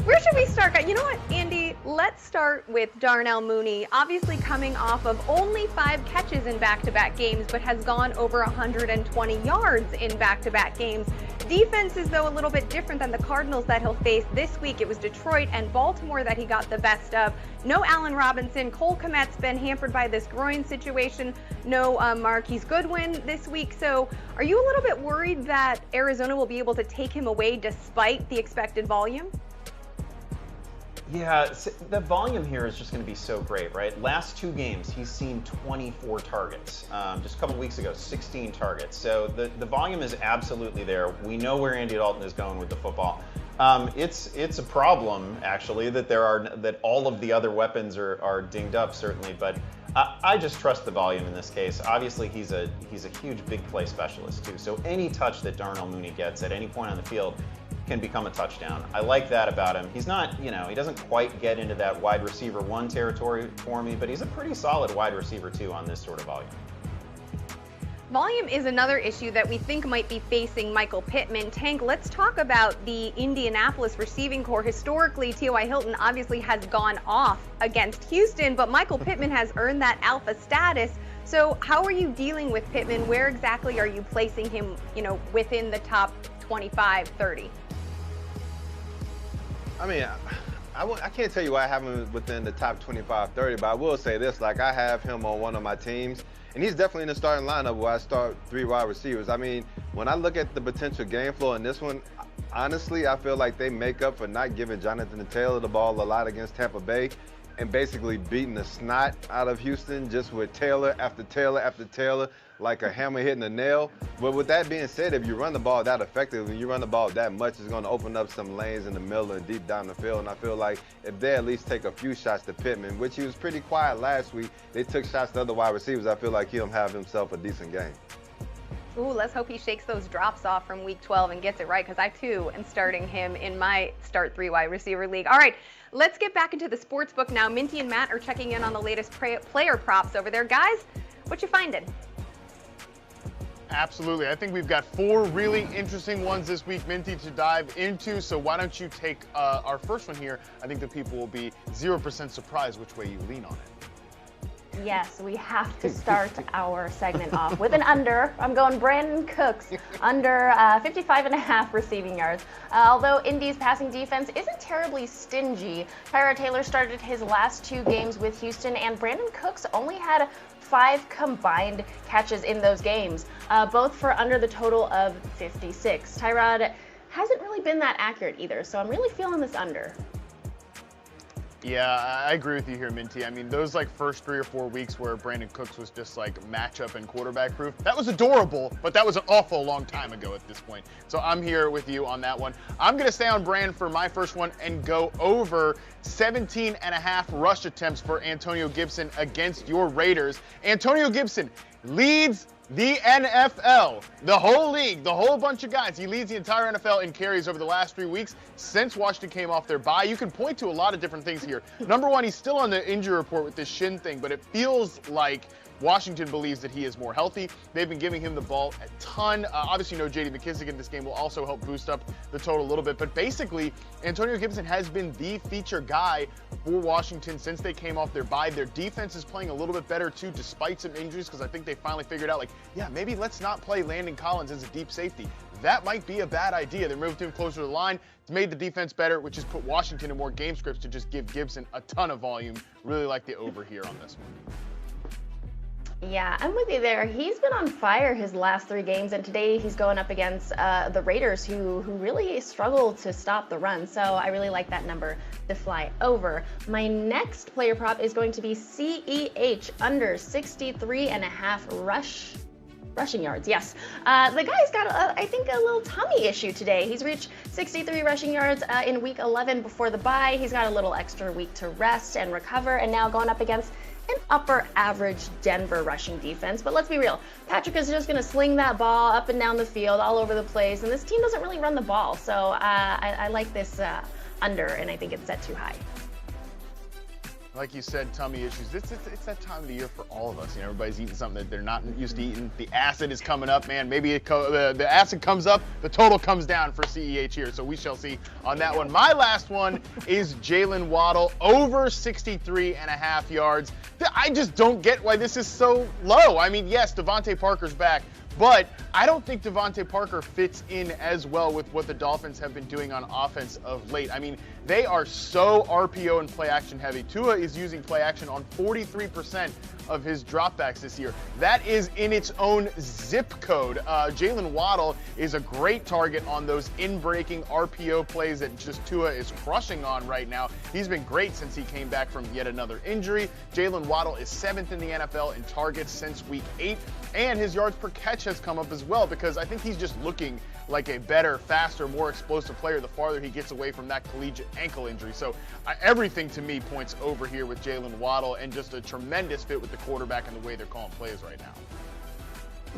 Where should we start? You know what, Andy? Let's start with Darnell Mooney. Obviously coming off of only 5 catches in back-to-back games, but has gone over 120 yards in back-to-back games. Defense is, though, a little bit different than the Cardinals that he'll face this week. It was Detroit and Baltimore that he got the best of. No Allen Robinson. Cole Kmet's been hampered by this groin situation. No Marquise Goodwin this week. So are you a little bit worried that Arizona will be able to take him away despite the expected volume? Yeah, the volume here is just going to be so great, right? Last 2 games, he's seen 24 targets. Just a couple weeks ago, 16 targets. So the volume is absolutely there. We know where Andy Dalton is going with the football. It's a problem, actually, that all of the other weapons are dinged up, certainly. But I just trust the volume in this case. Obviously, he's a huge big play specialist, too. So any touch that Darnell Mooney gets at any point on the field can become a touchdown. I like that about him. He's not, he doesn't quite get into that wide receiver 1 territory for me, but he's a pretty solid wide receiver 2 on this sort of volume. Volume is another issue that we think might be facing Michael Pittman. Tank, let's talk about the Indianapolis receiving corps. Historically, T.Y. Hilton obviously has gone off against Houston, but Michael Pittman has earned that alpha status. So how are you dealing with Pittman? Where exactly are you placing him, within the top 25, 30? I mean, I can't tell you why I have him within the top 25, 30, but I will say this, I have him on one of my teams, and he's definitely in the starting lineup where I start 3 wide receivers. I mean, when I look at the potential game flow in this one, honestly, I feel like they make up for not giving Jonathan Taylor the ball a lot against Tampa Bay and basically beating the snot out of Houston just with Taylor after Taylor after Taylor, like a hammer hitting a nail. But with that being said, if you run the ball that effectively, you run the ball that much, it's going to open up some lanes in the middle and deep down the field. And I feel like if they at least take a few shots to Pittman, which he was pretty quiet last week, they took shots to other wide receivers, I feel like he'll have himself a decent game. Ooh, let's hope he shakes those drops off from week 12 and gets it right, because I, too, am starting him in my Start 3 wide receiver league. All right, let's get back into the Sportsbook now. Minty and Matt are checking in on the latest player props over there. Guys, what you finding? Absolutely. I think we've got 4 really interesting ones this week, Minty, to dive into. So why don't you take our first one here? I think the people will be 0% surprised which way you lean on it. Yes, we have to start our segment off with an under. I'm going Brandon Cooks, under 55.5 receiving yards. Although Indy's passing defense isn't terribly stingy, Tyrod Taylor started his last 2 games with Houston, and Brandon Cooks only had 5 combined catches in those games, both for under the total of 56. Tyrod hasn't really been that accurate either, so I'm really feeling this under. Yeah, I agree with you here, Minty. I mean, those first 3 or 4 weeks where Brandon Cooks was just matchup and quarterback proof, that was adorable, but that was an awful long time ago at this point. So I'm here with you on that one. I'm going to stay on brand for my first one and go over 17.5 rush attempts for Antonio Gibson against your Raiders. Antonio Gibson leads the NFL, the whole league, the whole bunch of guys. He leads the entire NFL in carries over the last 3 weeks since Washington came off their bye. You can point to a lot of different things here. Number one, he's still on the injury report with this shin thing, but it feels like Washington believes that he is more healthy. They've been giving him the ball a ton. Obviously, J.D. McKissic in this game will also help boost up the total a little bit. But basically, Antonio Gibson has been the feature guy for Washington since they came off their bye. Their defense is playing a little bit better, too, despite some injuries, because I think they finally figured out, maybe let's not play Landon Collins as a deep safety. That might be a bad idea. They moved him closer to the line. It's made the defense better, which has put Washington in more game scripts to just give Gibson a ton of volume. Really like the over here on this one. Yeah, I'm with you there. He's been on fire his last 3 games, and today he's going up against the Raiders, who really struggle to stop the run. So I really like that number to fly over. My next player prop is going to be CEH under 63.5 rushing yards. Yes, the guy's got, I think, a little tummy issue today. He's reached 63 rushing yards in week 11 before the bye. He's got a little extra week to rest and recover, and now going up against an upper average Denver rushing defense. But let's be real, Patrick is just going to sling that ball up and down the field all over the place, and this team doesn't really run the ball. So I like this under, and I think it's set too high. Like you said, tummy issues. It's that time of the year for all of us. You know, everybody's eating something that they're not used to eating. The acid is coming up, man. Maybe the acid comes up, the total comes down for CEH here. So we shall see on that one. My last one is Jalen Waddle over 63.5 yards. I just don't get why this is so low. I mean, yes, Devontae Parker's back, but I don't think Devontae Parker fits in as well with what the Dolphins have been doing on offense of late. I mean, they are so RPO and play action heavy. Tua is using play action on 43% of his dropbacks this year. That is in its own zip code. Jalen Waddle is a great target on those in-breaking RPO plays that just Tua is crushing on right now. He's been great since he came back from yet another injury. Jalen Waddle is 7th in the NFL in targets since week 8, and his yards per catch has come up as well, because I think he's just looking like a better, faster, more explosive player the farther he gets away from that collegiate ankle injury. So everything to me points over here with Jalen Waddle, and just a tremendous fit with the quarterback and the way they're calling plays right now.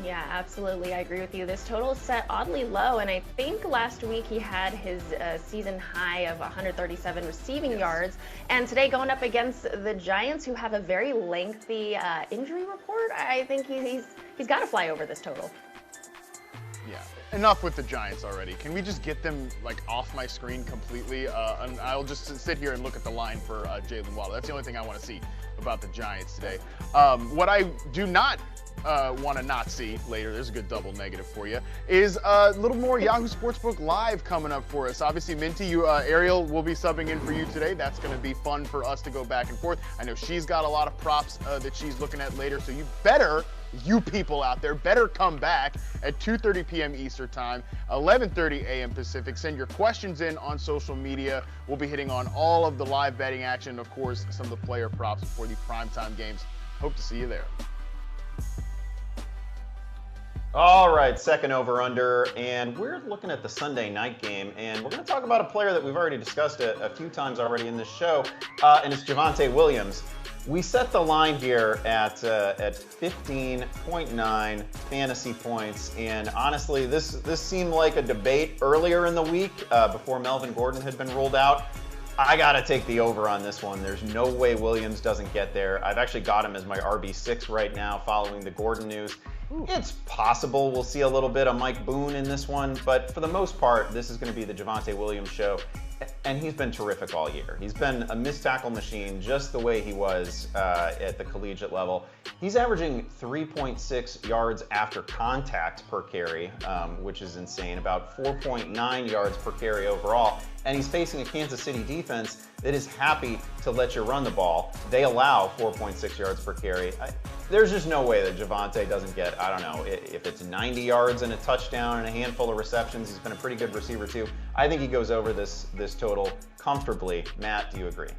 Yeah, absolutely. I agree with you. This total is set oddly low, and I think last week he had his season high of 137 receiving yards. And today, going up against the Giants, who have a very lengthy injury report, I think he's got to fly over this total. Yeah, enough with the Giants already. Can we just get them like off my screen completely? And I'll just sit here and look at the line for Jalen Waddle. That's the only thing I want to see about the Giants today. What I do not want to not see later, there's a good double negative for you, is a little more Yahoo Sportsbook Live coming up for us. Obviously, Minty, Ariel will be subbing in for you today. That's going to be fun for us to go back and forth. I know she's got a lot of props that she's looking at later, so you people out there better come back at 2:30 p.m. Eastern Time, 11:30 a.m. Pacific. Send your questions in on social media. We'll be hitting on all of the live betting action, of course, some of the player props for the primetime games. Hope to see you there. All right, second over-under, and we're looking at the Sunday night game, and we're going to talk about a player that we've already discussed a few times already in this show, and it's Javonte Williams. We set the line here at 15.9 fantasy points, and honestly, this seemed like a debate earlier in the week before Melvin Gordon had been ruled out. I got to take the over on this one. There's no way Williams doesn't get there. I've actually got him as my RB6 right now following the Gordon news. It's possible we'll see a little bit of Mike Boone in this one, but for the most part, this is going to be the Javonte Williams show. And he's been terrific all year. He's been a missed tackle machine just the way he was at the collegiate level. He's averaging 3.6 yards after contact per carry, which is insane, about 4.9 yards per carry overall. And he's facing a Kansas City defense that is happy to let you run the ball. They allow 4.6 yards per carry. There's just no way that Javonte doesn't get, I don't know, if it's 90 yards and a touchdown and a handful of receptions. He's been a pretty good receiver too. I think he goes over this total comfortably. Matt, do you agree?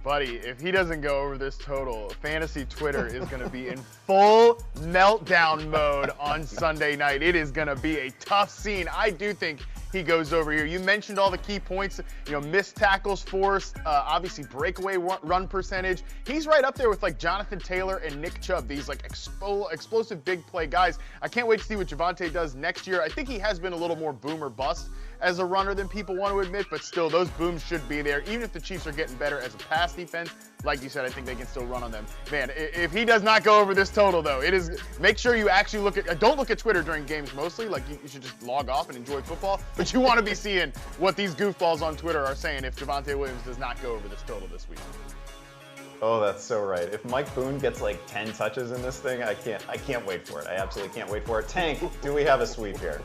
Buddy, if he doesn't go over this total, fantasy Twitter is going to be in full meltdown mode on Sunday night. It is going to be a tough scene. I do think he goes over here. You mentioned all the key points, missed tackles forced, obviously breakaway run percentage. He's right up there with like Jonathan Taylor and Nick Chubb, these like explosive big play guys. I can't wait to see what Javonte does next year. I think he has been a little more boom or bust as a runner than people want to admit, but still, those booms should be there. Even if the Chiefs are getting better as a pass defense, like you said, I think they can still run on them. Man, if he does not go over this total, though, make sure you actually don't look at Twitter during games mostly. Like, you should just log off and enjoy football. But you want to be seeing what these goofballs on Twitter are saying if Javonte Williams does not go over this total this week. Oh, that's so right. If Mike Boone gets like 10 touches in this thing, I can't wait for it. I absolutely can't wait for it. Tank, do we have a sweep here?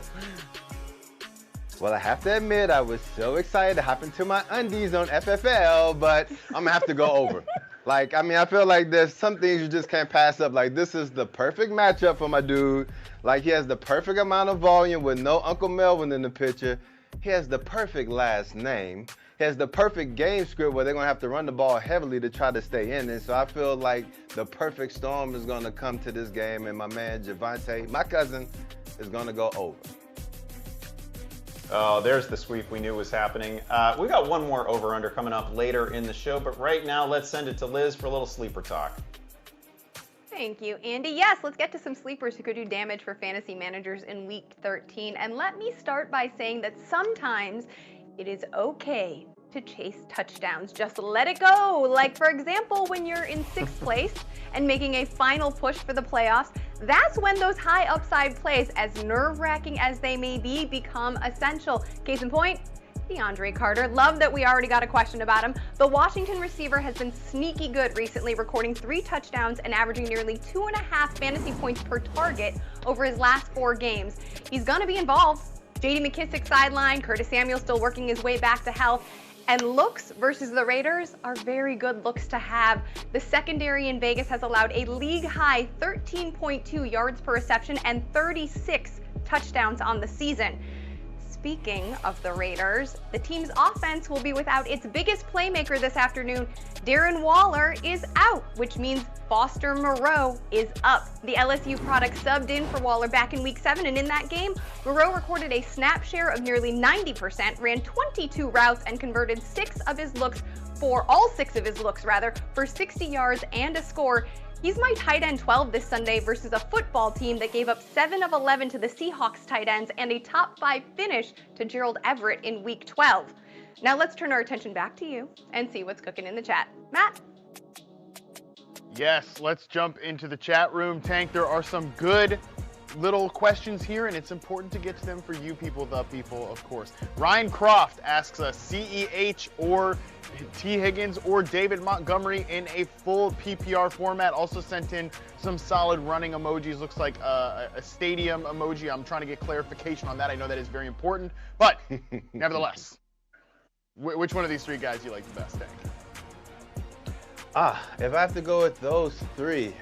Well, I have to admit, I was so excited to hop into my undies on FFL, but I'm going to have to go over. Like, I mean, I feel like there's some things you just can't pass up. Like, this is the perfect matchup for my dude. Like, he has the perfect amount of volume with no Uncle Melvin in the picture. He has the perfect last name. He has the perfect game script where they're going to have to run the ball heavily to try to stay in. And so I feel like the perfect storm is going to come to this game. And my man Javonte, my cousin, is going to go over. Oh, there's the sweep we knew was happening. We got one more over-under coming up later in the show. But right now, let's send it to Liz for a little sleeper talk. Thank you, Andy. Yes, let's get to some sleepers who could do damage for fantasy managers in Week 13. And let me start by saying that sometimes it is okay to chase touchdowns. Just let it go. Like, for example, when you're in 6th place and making a final push for the playoffs, that's when those high upside plays, as nerve-wracking as they may be, become essential. Case in point, DeAndre Carter. Love that we already got a question about him. The Washington receiver has been sneaky good recently, recording 3 touchdowns and averaging nearly 2.5 fantasy points per target over his last 4 games. He's going to be involved. J.D. McKissick sideline, Curtis Samuel still working his way back to health. And looks versus the Raiders are very good looks to have. The secondary in Vegas has allowed a league-high 13.2 yards per reception and 36 touchdowns on the season. Speaking of the Raiders, the team's offense will be without its biggest playmaker this afternoon. Darren Waller is out, which means Foster Moreau is up. The LSU product subbed in for Waller back in Week 7, and in that game, Moreau recorded a snap share of nearly 90%, ran 22 routes, and converted all 6 of his looks for 60 yards and a score. He's my tight end 12 this Sunday versus a football team that gave up 7 of 11 to the Seahawks tight ends and a top 5 finish to Gerald Everett in Week 12. Now let's turn our attention back to you and see what's cooking in the chat. Matt? Yes, let's jump into the chat room. Tank, there are some good little questions here, and it's important to get to them for you people, the people, of course. Ryan Croft asks us, CEH or T. Higgins or David Montgomery in a full PPR format. Also sent in some solid running emojis. Looks like a stadium emoji. I'm trying to get clarification on that. I know that is very important, but nevertheless, which one of these 3 guys do you like the best, Tank? If I have to go with those 3,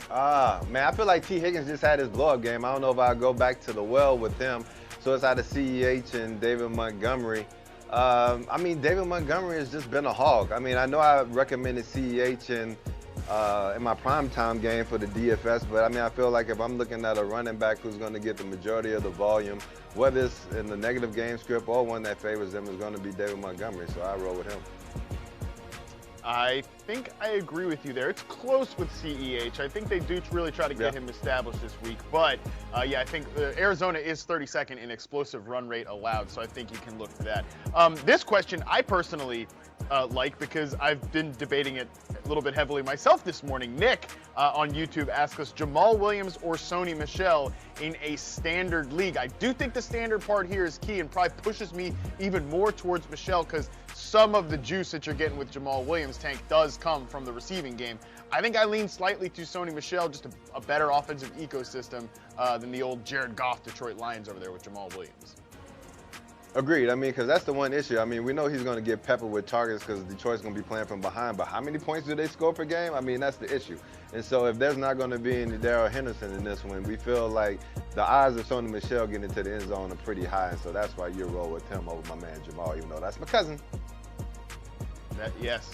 man, I feel like T. Higgins just had his blow-up game. I don't know if I'll go back to the well with him. So it's either CEH and David Montgomery. I mean, David Montgomery has just been a hog. I mean, I know I recommended CEH in my primetime game for the DFS, but I mean, I feel like if I'm looking at a running back who's going to get the majority of the volume, whether it's in the negative game script or one that favors them, is going to be David Montgomery. So I roll with him. I think I agree with you there. It's close with CEH. I think they do really try to get him established this week. But, yeah, I think Arizona is 32nd in explosive run rate allowed, so I think you can look for that. This question I personally like because I've been debating it a little bit heavily myself this morning. Nick on YouTube asked us, Jamal Williams or Sony Michel in a standard league. I do think the standard part here is key and probably pushes me even more towards Michel because some of the juice that you're getting with Jamal Williams, Tank, does come from the receiving game. I think I lean slightly to Sony Michel, just a better offensive ecosystem than the old Jared Goff Detroit Lions over there with Jamal Williams. Agreed. I mean, because that's the one issue. I mean, we know he's going to get peppered with targets because Detroit's going to be playing from behind. But how many points do they score per game? I mean, that's the issue. And so if there's not going to be any Darrell Henderson in this one, we feel like the odds of Sony Michel getting into the end zone are pretty high. And so that's why you roll with him over my man Jamal, even though that's my cousin. Yes,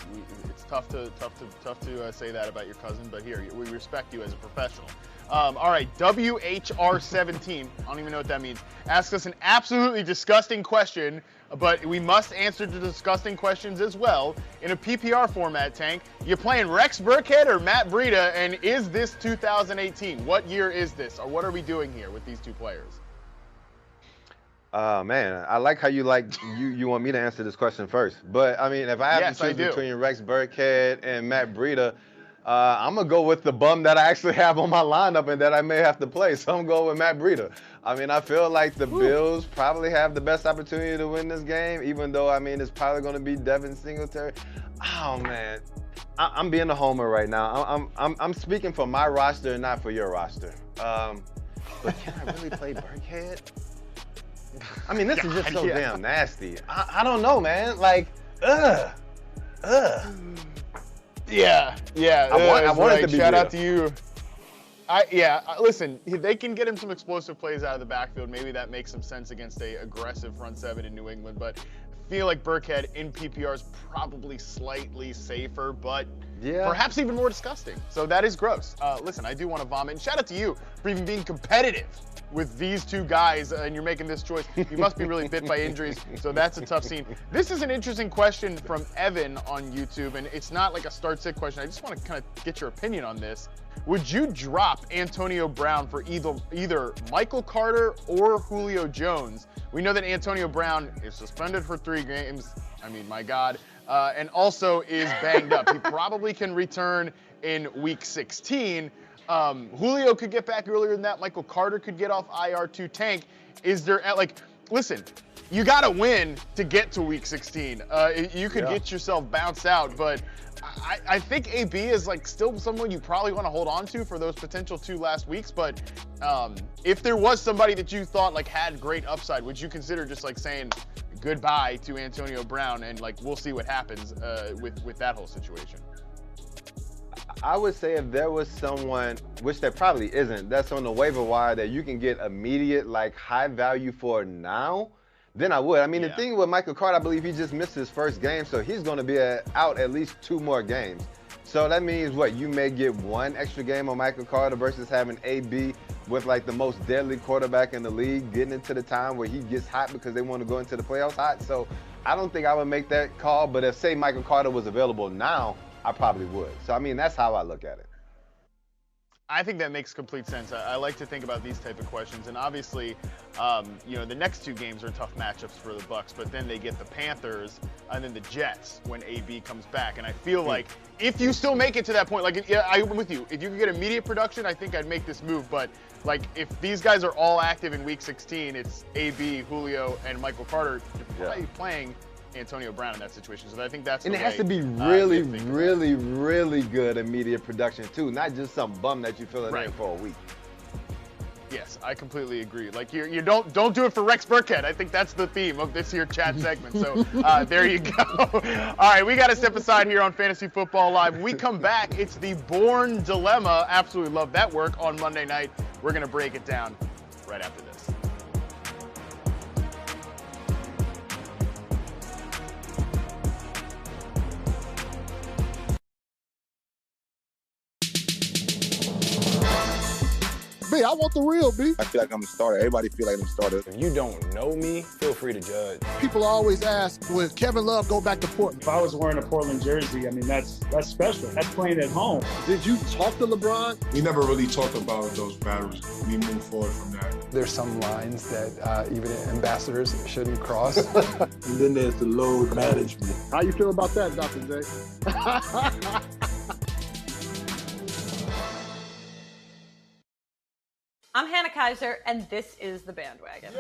it's tough to say that about your cousin, but here, we respect you as a professional. All right, WHR17, I don't even know what that means, asks us an absolutely disgusting question, but we must answer the disgusting questions as well. In a PPR format, Tank, you playing Rex Burkhead or Matt Breida, and is this 2018? What year is this, or what are we doing here with these 2 players? Man, I like how you want me to answer this question first. But, I mean, if I have to choose between Rex Burkhead and Matt Breida, I'm going to go with the bum that I actually have on my lineup and that I may have to play. So I'm going with Matt Breida. I mean, I feel like the Bills probably have the best opportunity to win this game, even though, I mean, it's probably going to be Devin Singletary. Oh, man. I'm being a homer right now. I'm speaking for my roster and not for your roster. But can I really play Burkhead? I mean, this is just so damn nasty. I don't know, man. Like, Yeah. I want it to be Shout real. out to you. Listen, they can get him some explosive plays out of the backfield. Maybe that makes some sense against a aggressive front seven in New England, but I feel like Burkhead in PPR is probably slightly safer, but perhaps even more disgusting. So that is gross. Listen, I do want to vomit. And shout out to you for even being competitive with these two guys, and you're making this choice. You must be really bit by injuries, so that's a tough scene. This is an interesting question from Evan on YouTube, and it's not like a start-sit question. I just want to kind of get your opinion on this. Would you drop Antonio Brown for either Michael Carter or Julio Jones? We know that Antonio Brown is suspended for 3 games. I mean, my God. And also is banged up. He probably can return in week 16. Julio could get back earlier than that. Michael Carter could get off IR to tank. Is there, listen, you got to win to get to week 16. You could get yourself bounced out, but I think AB is still someone you probably want to hold on to for those potential 2 last weeks. But if there was somebody that you thought had great upside, would you consider just saying goodbye to Antonio Brown and we'll see what happens with that whole situation? I would say if there was someone, which there probably isn't, that's on the waiver wire that you can get immediate, high value for now, then I would. I mean, the thing with Michael Carter, I believe he just missed his first game, so he's going to be out at least 2 more games. So that means what? You may get 1 extra game on Michael Carter versus having AB with the most deadly quarterback in the league getting into the time where he gets hot because they want to go into the playoffs hot. So I don't think I would make that call, but if, say, Michael Carter was available now, I probably would. So, I mean, that's how I look at it. I think that makes complete sense. I like to think about these type of questions, and obviously, the next 2 games are tough matchups for the Bucs, but then they get the Panthers and then the Jets when AB comes back. And I feel like if you still make it to that point, I'm with you. If you could get immediate production, I think I'd make this move. But if these guys are all active in Week 16, it's AB, Julio, and Michael Carter. You're probably playing Antonio Brown in that situation. So I think that's and the it has to be really, really, really good immediate production too, not just some bum that you fill it in for a week. Yes, I completely agree. You don't do it for Rex Burkhead. I think that's the theme of this here chat segment. So there you go. All right, we got to step aside here on Fantasy Football Live. When we come back, it's the Bourne Dilemma. Absolutely love that work on Monday night. We're going to break it down right after this. B, I want the real B. I feel like I'm a starter. Everybody feel like I'm a starter. If you don't know me, feel free to judge. People always ask, will Kevin Love go back to Portland? If I was wearing a Portland jersey, I mean, that's special. That's playing at home. Did you talk to LeBron? We never really talked about those battles. We moved forward from that. There's some lines that even ambassadors shouldn't cross. And then there's the load management. How you feel about that, Dr. J? I'm Hannah Kaiser, and this is the Bandwagon.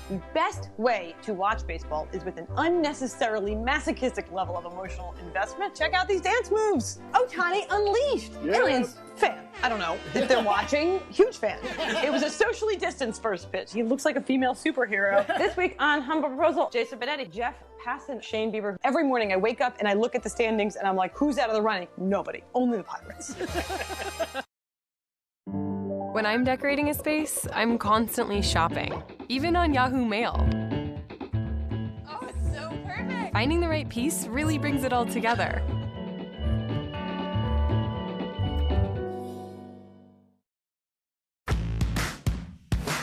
The best way to watch baseball is with an unnecessarily masochistic level of emotional investment. Check out these dance moves. Ohtani Unleashed. Aliens, fan. I don't know if they're watching. Huge fan. It was a socially distanced first pitch. He looks like a female superhero. This week on Humble Proposal, Jason Benetti, Jeff Passan, Shane Bieber. Every morning I wake up and I look at the standings and I'm like, who's out of the running? Nobody. Only the Pirates. When I'm decorating a space, I'm constantly shopping, even on Yahoo Mail. Oh, it's so perfect. Finding the right piece really brings it all together.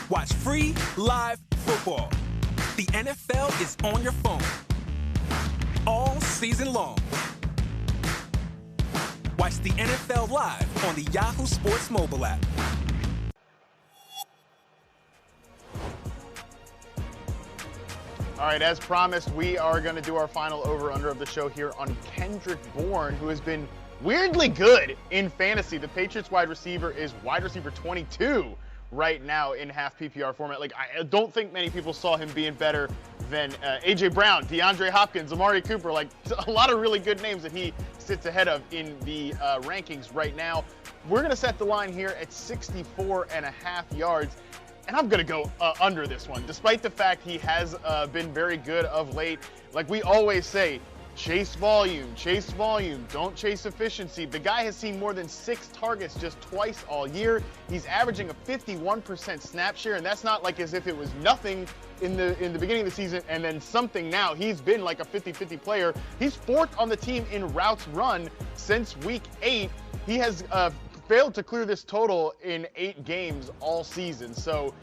Watch free live football. The NFL is on your phone all season long. Watch the NFL live on the Yahoo Sports mobile app. All right, as promised, we are going to do our final over-under of the show here on Kendrick Bourne, who has been weirdly good in fantasy. The Patriots wide receiver is wide receiver 22 right now in half PPR format. I don't think many people saw him being better than A.J. Brown, DeAndre Hopkins, Amari Cooper, a lot of really good names that he sits ahead of in the rankings right now. We're going to set the line here at 64.5 yards. And I'm going to go under this one, despite the fact he has been very good of late. Like we always say, Chase volume, don't chase efficiency. The guy has seen more than 6 targets just twice all year. He's averaging a 51% snap share, and that's not like as if it was nothing in the beginning of the season and then something now. He's been like a 50-50 player. He's 4th on the team in routes run since week 8. He has failed to clear this total in 8 games all season. So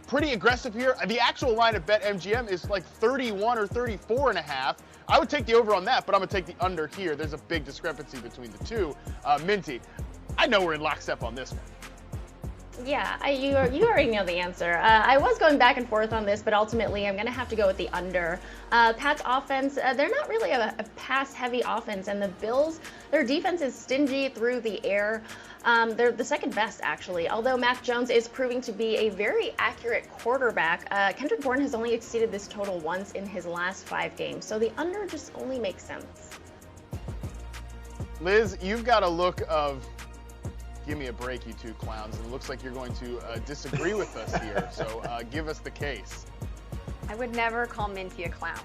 pretty aggressive here. The actual line at BetMGM is like 31 or 34.5. I would take the over on that, but I'm going to take the under here. There's a big discrepancy between the two. Minty, I know we're in lockstep on this one. Yeah, you already know the answer. I was going back and forth on this, but ultimately I'm going to have to go with the under. Pat's offense, they're not really a pass-heavy offense, and the Bills, their defense is stingy through the air. They're the second best, actually. Although Mac Jones is proving to be a very accurate quarterback, Kendrick Bourne has only exceeded this total once in his last 5 games, so the under just only makes sense. Liz, you've got a look of, give me a break, you two clowns, and it looks like you're going to disagree with us here, so give us the case. I would never call Minty a clown.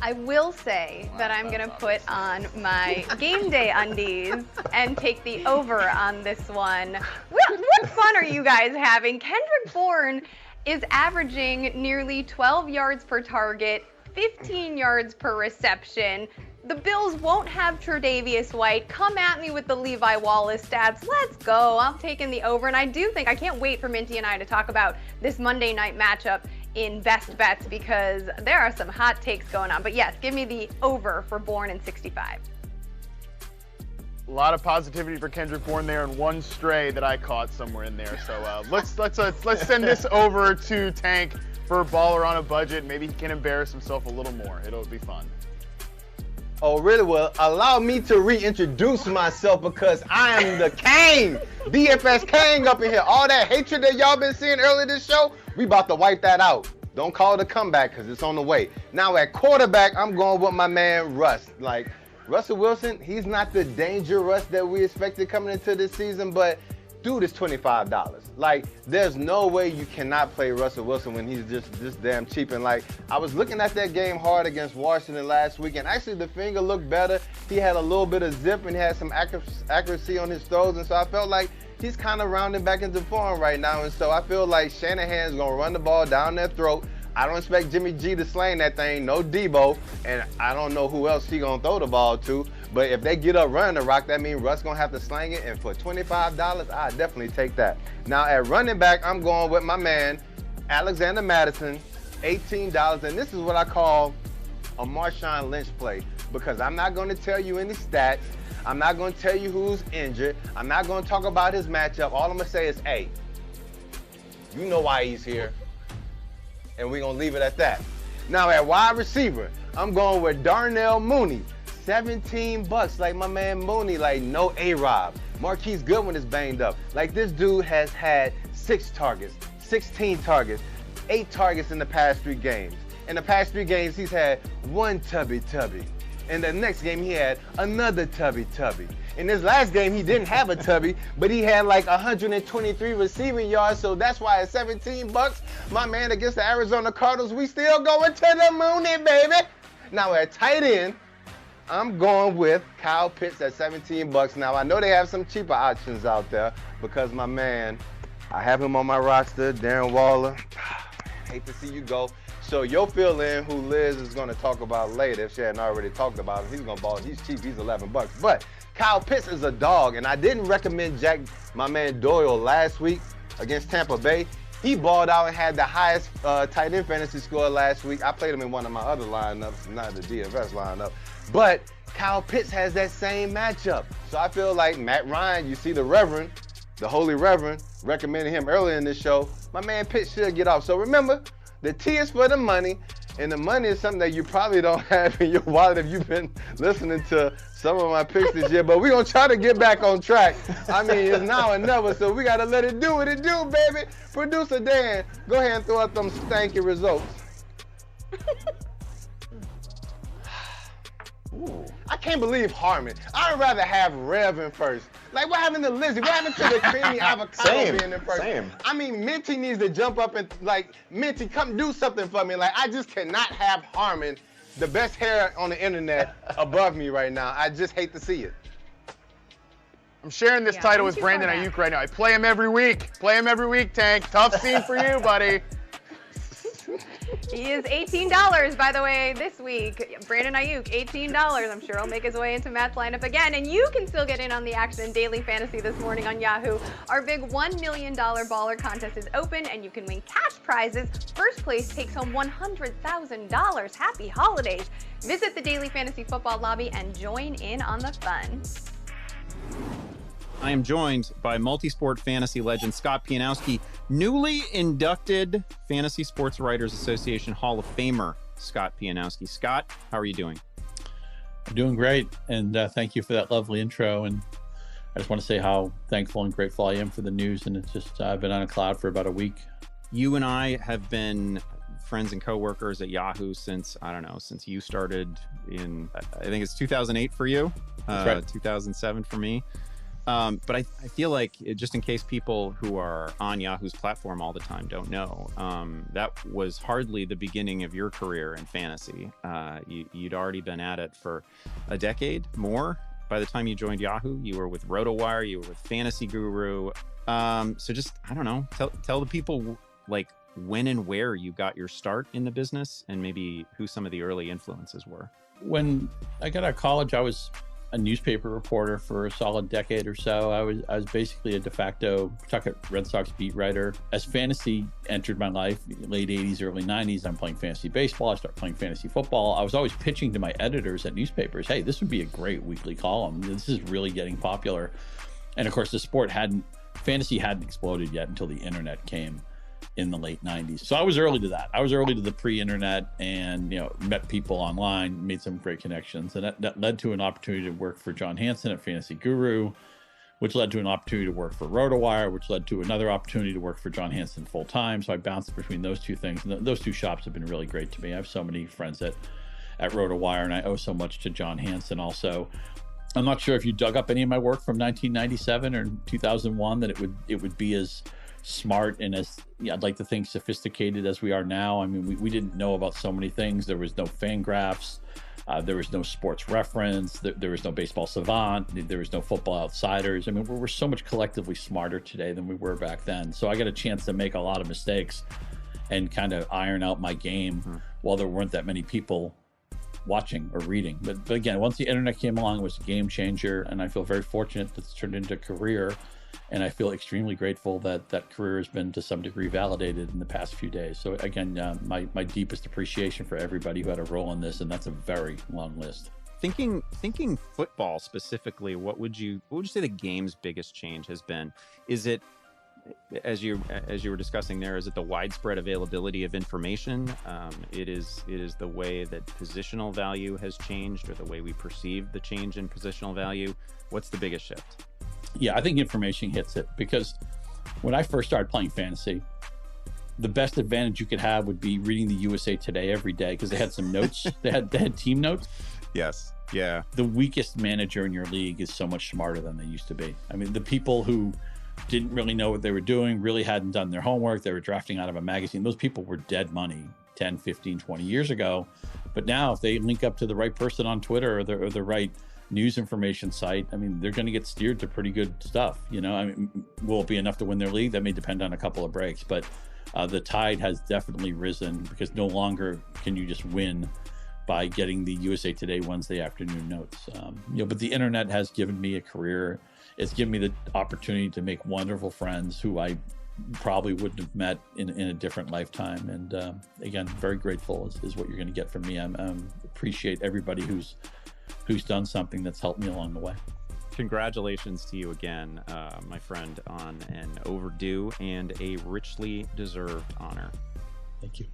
I will say that I'm going to put on my game day undies and take the over on this one. What fun are you guys having? Kendrick Bourne is averaging nearly 12 yards per target, 15 yards per reception. The Bills won't have Tre'Davious White. Come at me with the Levi Wallace stats. Let's go. I'm taking the over. And I can't wait for Minty and I to talk about this Monday night matchup in Best Bets because there are some hot takes going on. But yes, give me the over for Bourne in 65. A lot of positivity for Kendrick Bourne there, and one stray that I caught somewhere in there. So let's send this over to Tank for a baller on a budget. Maybe he can embarrass himself a little more. It'll be fun. Oh, really? Well, allow me to reintroduce myself because I am the King. DFS King up in here. All that hatred that y'all been seeing earlier this show, we about to wipe that out. Don't call it a comeback because it's on the way. Now at quarterback, I'm going with my man Russ. Like, Russell Wilson, he's not the danger Russ that we expected coming into this season, but dude is $25. Like, there's no way you cannot play Russell Wilson when he's just this damn cheap. And like, I was looking at that game hard against Washington last week, and actually the finger looked better. He had a little bit of zip and he had some accuracy on his throws, and so I felt like he's kind of rounding back into form right now. And so I feel like Shanahan's gonna run the ball down their throat. I don't expect Jimmy G to sling that thing, no Debo, and I don't know who else he gonna throw the ball to. But if they get up running the rock, that means Russ gonna have to sling it, and for $25, I definitely take that. Now at running back, I'm going with my man, Alexander Madison, $18, and this is what I call a Marshawn Lynch play, because I'm not gonna tell you any stats, I'm not gonna tell you who's injured, I'm not gonna talk about his matchup, all I'm gonna say is, hey, you know why he's here, and we're gonna leave it at that. Now at wide receiver, I'm going with Darnell Mooney, $17, like my man Mooney, like no A-Rob. Marquise Goodwin is banged up. Like this dude has had 6 targets, 16 targets, 8 targets in the past 3 games. In the past 3 games, he's had 1 tubby. In the next game, he had another tubby. In this last game, he didn't have a tubby, but he had like 123 receiving yards, so that's why at $17, my man against the Arizona Cardinals, we still going to the Mooney, baby. Now at tight end, I'm going with Kyle Pitts at $17. Now, I know they have some cheaper options out there because my man, I have him on my roster, Darren Waller. Hate to see you go. So you'll fill in who Liz is going to talk about later if she hadn't already talked about him. He's going to ball. He's cheap. He's $11. But Kyle Pitts is a dog, and I didn't recommend my man Doyle last week against Tampa Bay. He balled out and had the highest tight end fantasy score last week. I played him in one of my other lineups, not the DFS lineup. But Kyle Pitts has that same matchup. So I feel like Matt Ryan, you see the Reverend, the Holy Reverend, recommended him earlier in this show. My man Pitts should get off. So remember, the T is for the money, and the money is something that you probably don't have in your wallet if you've been listening to some of my picks this year. But we're going to try to get back on track. I mean, it's now or never, so we got to let it do what it do, baby. Producer Dan, go ahead and throw out them stanky results. Ooh, I can't believe Harmon. I'd rather have Rev in first. Like, what happened to Lizzie? What happened to the creamy avocado being in first? Same. I mean, Minty needs to jump up and, like, Minty, come do something for me. Like, I just cannot have Harmon the best hair on the internet above me right now. I just hate to see it. I'm sharing this title with Brandon Ayuk right now. I play him every week. Play him every week, Tank. Tough scene for you, buddy. He is $18, by the way, this week. Brandon Ayuk, $18. I'm sure he'll make his way into Matt's lineup again. And you can still get in on the action in Daily Fantasy this morning on Yahoo. Our big $1 million baller contest is open, and you can win cash prizes. First place takes home $100,000. Happy holidays. Visit the Daily Fantasy Football lobby and join in on the fun. I am joined by multi-sport fantasy legend Scott Pianowski, newly inducted Fantasy Sports Writers Association Hall of Famer Scott Pianowski. Scott, how are you doing? I'm doing great, and thank you for that lovely intro. And I just want to say how thankful and grateful I am for the news. And it's just I've been on a cloud for about a week. You and I have been friends and coworkers at Yahoo since, I don't know, since you started in, I think it's 2008 for you, right. 2007 for me. But I feel like, just in case people who are on Yahoo's platform all the time don't know, that was hardly the beginning of your career in fantasy. You'd already been at it for a decade more. By the time you joined Yahoo, you were with RotoWire, you were with Fantasy Guru. So just, I don't know, tell the people like when and where you got your start in the business and maybe who some of the early influences were. When I got out of college, I was a newspaper reporter for a solid decade or so. I was basically a de facto Pawtucket Red Sox beat writer. As fantasy entered my life, late 80s, early 90s, I'm playing fantasy baseball. I started playing fantasy football. I was always pitching to my editors at newspapers, hey, this would be a great weekly column. This is really getting popular. And of course, fantasy hadn't exploded yet until the internet came in the late 90s. So I was early to that. I was early to the pre-internet and, met people online, made some great connections. And that led to an opportunity to work for John Hansen at Fantasy Guru, which led to an opportunity to work for RotoWire, which led to another opportunity to work for John Hansen full time. So I bounced between those two things. And those two shops have been really great to me. I have so many friends at RotoWire, and I owe so much to John Hansen also. I'm not sure if you dug up any of my work from 1997 or 2001 that it would be as smart and as I'd like to think sophisticated as we are now. I mean, we didn't know about so many things. There was no Fangraphs, there was no Sports Reference, there was no Baseball Savant, there was no Football Outsiders. I mean, we're so much collectively smarter today than we were back then. So I got a chance to make a lot of mistakes and kind of iron out my game while there weren't that many people watching or reading. But again, once the internet came along, it was a game changer, and I feel very fortunate that it's turned into a career. And I feel extremely grateful that that career has been to some degree validated in the past few days. So again, my deepest appreciation for everybody who had a role in this, and that's a very long list. Thinking football specifically, what would you say the game's biggest change has been? Is it, as you were discussing there, is it the widespread availability of information? It is the way that positional value has changed, or the way we perceive the change in positional value. What's the biggest shift? Yeah, I think information hits it, because when I first started playing fantasy, the best advantage you could have would be reading the USA Today every day, because they had some notes. They had team notes. Yes. Yeah. The weakest manager in your league is so much smarter than they used to be. I mean, the people who didn't really know what they were doing, really hadn't done their homework, they were drafting out of a magazine, those people were dead money 10, 15, 20 years ago. But now if they link up to the right person on Twitter or the right news information site, I mean, they're going to get steered to pretty good stuff. I mean, will it be enough to win their league? That may depend on a couple of breaks, but the tide has definitely risen, because no longer can you just win by getting the USA Today Wednesday afternoon notes. But the internet has given me a career. It's given me the opportunity to make wonderful friends who I probably wouldn't have met in a different lifetime. And again, very grateful is what you're going to get from me. I appreciate everybody who's done something that's helped me along the way. Congratulations to you again, my friend, on an overdue and a richly deserved honor. Thank you.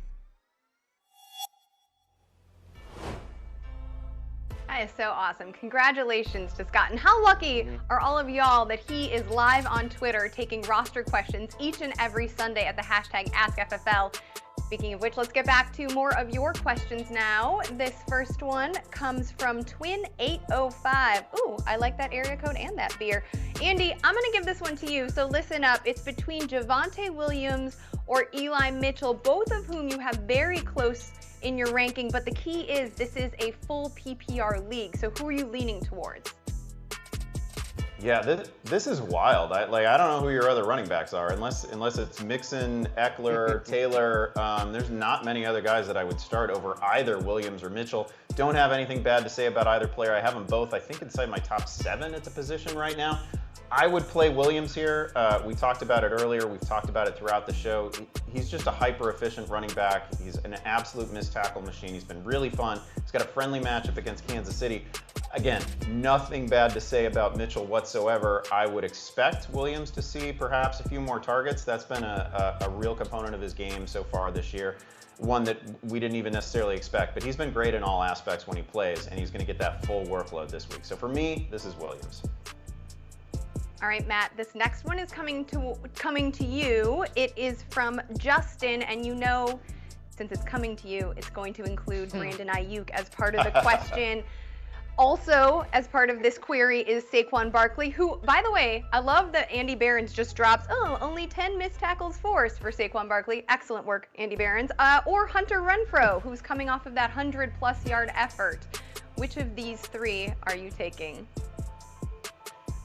That is so awesome. Congratulations to Scott. And how lucky are all of y'all that he is live on Twitter taking roster questions each and every Sunday at the hashtag AskFFL. Speaking of which, let's get back to more of your questions now. This first one comes from Twin805. Ooh, I like that area code and that beer. Andy, I'm going to give this one to you, so listen up. It's between Javonte Williams or Eli Mitchell, both of whom you have very close in your ranking, but the key is this is a full PPR league. So who are you leaning towards? Yeah, this is wild. I don't know who your other running backs are, unless it's Mixon, Eckler, Taylor. There's not many other guys that I would start over either Williams or Mitchell. Don't have anything bad to say about either player. I have them both, I think, inside my top 7 at the position right now. I would play Williams here. We talked about it earlier. We've talked about it throughout the show. He's just a hyper-efficient running back. He's an absolute missed tackle machine. He's been really fun. He's got a friendly matchup against Kansas City. Again, nothing bad to say about Mitchell whatsoever. I would expect Williams to see perhaps a few more targets. That's been a real component of his game so far this year. One that we didn't even necessarily expect, but he's been great in all aspects when he plays, and he's going to get that full workload this week. So for me, this is Williams. All right, Matt, this next one is coming to you. It is from Justin, and you know, since it's coming to you, it's going to include Brandon Ayuk as part of the question. Also, as part of this query is Saquon Barkley, who, by the way, I love that Andy Behrens just drops, only 10 missed tackles forced for Saquon Barkley. Excellent work, Andy Behrens. Or Hunter Renfrow, who's coming off of that 100-plus yard effort. Which of these 3 are you taking?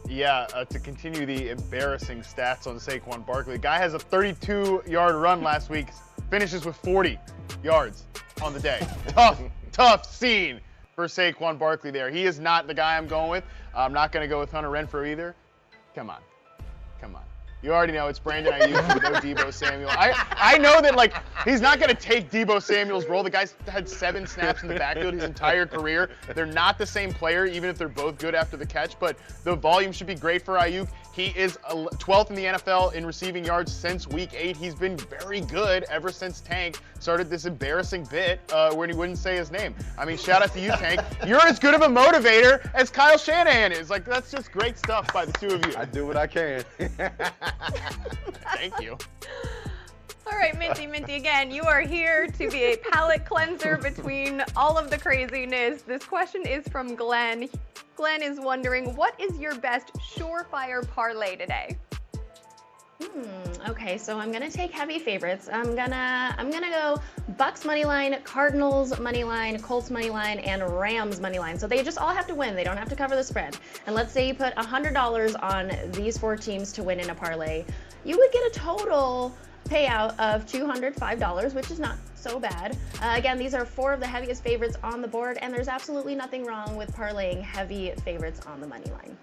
Yeah, to continue the embarrassing stats on Saquon Barkley. Guy has a 32-yard run last week, finishes with 40 yards on the day. Tough scene for Saquon Barkley there. He is not the guy I'm going with. I'm not going to go with Hunter Renfrow either. Come on. You already know it's Brandon Ayuk with no Deebo Samuel. I know that, like, he's not going to take Deebo Samuel's role. The guy's had 7 snaps in the backfield his entire career. They're not the same player, even if they're both good after the catch, but the volume should be great for Ayuk. He is 12th in the NFL in receiving yards since week 8. He's been very good ever since Tank started this embarrassing bit when he wouldn't say his name. I mean, shout out to you, Tank. You're as good of a motivator as Kyle Shanahan is. Like, that's just great stuff by the two of you. I do what I can. Thank you. All right, Minty, again, you are here to be a palate cleanser between all of the craziness. This question is from Glenn. Glenn is wondering, what is your best surefire parlay today? Okay, so I'm gonna take heavy favorites. I'm gonna go Bucks money line, Cardinals money line, Colts money line, and Rams money line. So they just all have to win. They don't have to cover the spread. And let's say you put $100 on these 4 teams to win in a parlay, you would get a total payout of $205, which is not so bad. Again, these are 4 of the heaviest favorites on the board, and there's absolutely nothing wrong with parlaying heavy favorites on the money line.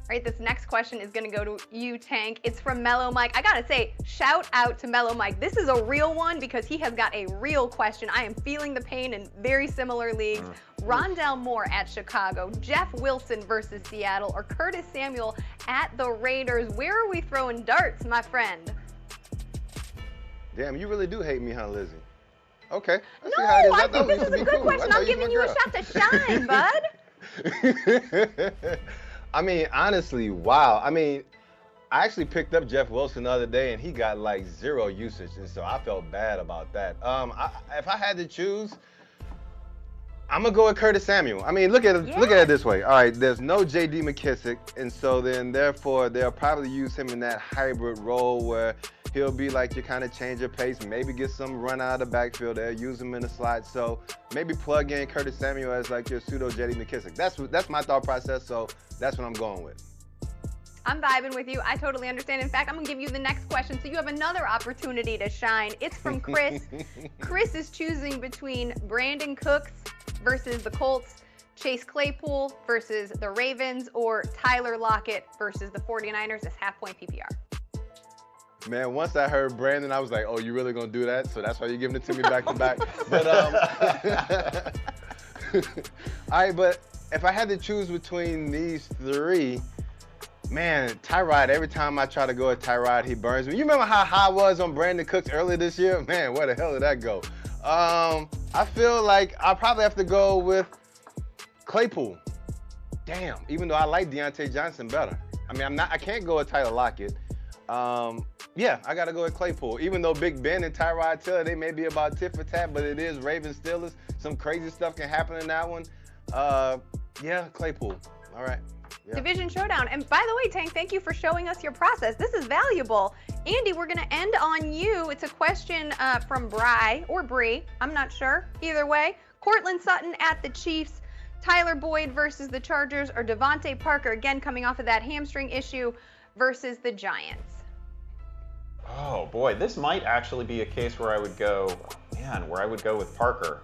All right, this next question is going to go to you, Tank. It's from Mellow Mike. I got to say, shout out to Mellow Mike. This is a real one because he has got a real question. I am feeling the pain in very similar leagues. Rondell Moore at Chicago, Jeff Wilson versus Seattle, or Curtis Samuel at the Raiders. Where are we throwing darts, my friend? Damn, you really do hate me, huh, Lizzie? Okay. No, I think this is a good question. I'm giving you a shot to shine, bud. I mean, honestly, wow. I mean, I actually picked up Jeff Wilson the other day, and he got like 0 usage, and so I felt bad about that. If I had to choose, I'm gonna go with Curtis Samuel. I mean, look at it this way. All right, there's no J.D. McKissick, and so then therefore they'll probably use him in that hybrid role where he'll be like your kind of change of pace, maybe get some run out of the backfield. They'll use him in the slot, so maybe plug in Curtis Samuel as like your pseudo J.D. McKissick. That's my thought process, so that's what I'm going with. I'm vibing with you. I totally understand. In fact, I'm going to give you the next question so you have another opportunity to shine. It's from Chris. Chris is choosing between Brandon Cooks versus the Colts, Chase Claypool versus the Ravens, or Tyler Lockett versus the 49ers as half-point PPR. Man, once I heard Brandon, I was like, oh, you really going to do that? So that's why you're giving it to me back to back. But, all right, but if I had to choose between these 3, man, Tyrod, every time I try to go with Tyrod, he burns me. You remember how high I was on Brandon Cooks earlier this year? Man, where the hell did that go? I feel like I'll probably have to go with Claypool. Damn, even though I like Deontay Johnson better. I mean, I can't go with Tyler Lockett. Yeah, I got to go with Claypool. Even though Big Ben and Tyrod Taylor, they may be about tit for tat, but it is Ravens Steelers. Some crazy stuff can happen in that one. Yeah, Claypool. All right. Division showdown. And by the way, Tank, thank you for showing us your process. This is valuable. Andy, we're going to end on you. It's a question from Bry or Bree. I'm not sure. Either way, Cortland Sutton at the Chiefs, Tyler Boyd versus the Chargers, or Devontae Parker, again coming off of that hamstring issue, versus the Giants. Oh boy, this might actually be a case where I would go, with Parker.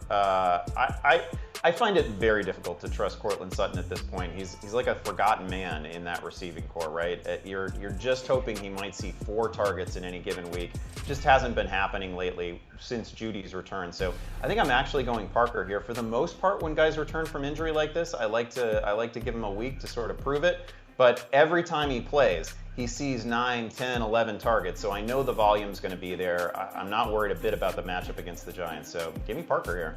I find it very difficult to trust Cortland Sutton at this point. He's like a forgotten man in that receiving core, right? You're just hoping he might see 4 targets in any given week. Just hasn't been happening lately since Judy's return. So I think I'm actually going Parker here. For the most part, when guys return from injury like this, I like to give him a week to sort of prove it. But every time he plays, he sees 9, 10, 11 targets, so I know the volume's going to be there. I'm not worried a bit about the matchup against the Giants, so give me Parker here.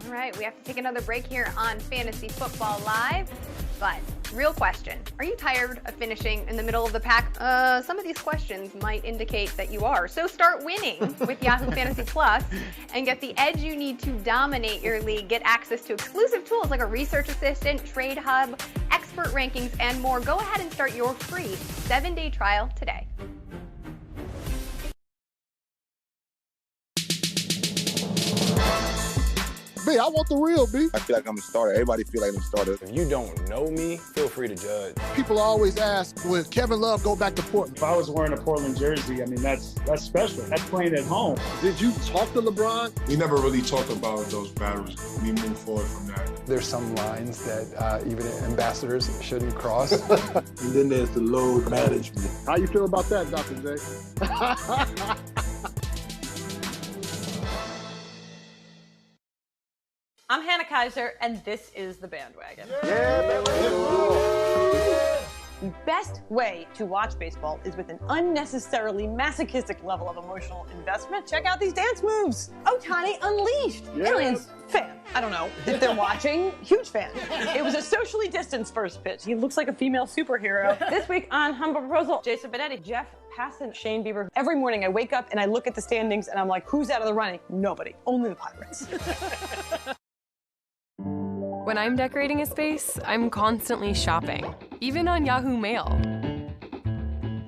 All right, we have to take another break here on Fantasy Football Live, but real question, are you tired of finishing in the middle of the pack? Some of these questions might indicate that you are, so start winning with Yahoo Fantasy Plus and get the edge you need to dominate your league. Get access to exclusive tools like a research assistant, trade hub, expert rankings, and more. Go ahead and start your free 7-day trial today. B, I want the real, B. I feel like I'm a starter. Everybody feel like I'm a starter. If you don't know me, feel free to judge. People always ask, will Kevin Love go back to Portland? If I was wearing a Portland jersey, I mean, that's special. That's playing at home. Did you talk to LeBron? We never really talked about those battles. We moved forward from that. There's some lines that even ambassadors shouldn't cross. And then there's the load management. How you feel about that, Dr. J? I'm Hannah Kaiser, and this is the Bandwagon. The best way to watch baseball is with an unnecessarily masochistic level of emotional investment. Check out these dance moves. Ohtani unleashed. Aliens, fan. I don't know if they're watching. Huge fan. It was a socially distanced first pitch. He looks like a female superhero. This week on Humble Proposal, Jason Benetti, Jeff Passan, Shane Bieber. Every morning I wake up and I look at the standings and I'm like, who's out of the running? Nobody. Only the Pirates. When I'm decorating a space, I'm constantly shopping, even on Yahoo Mail.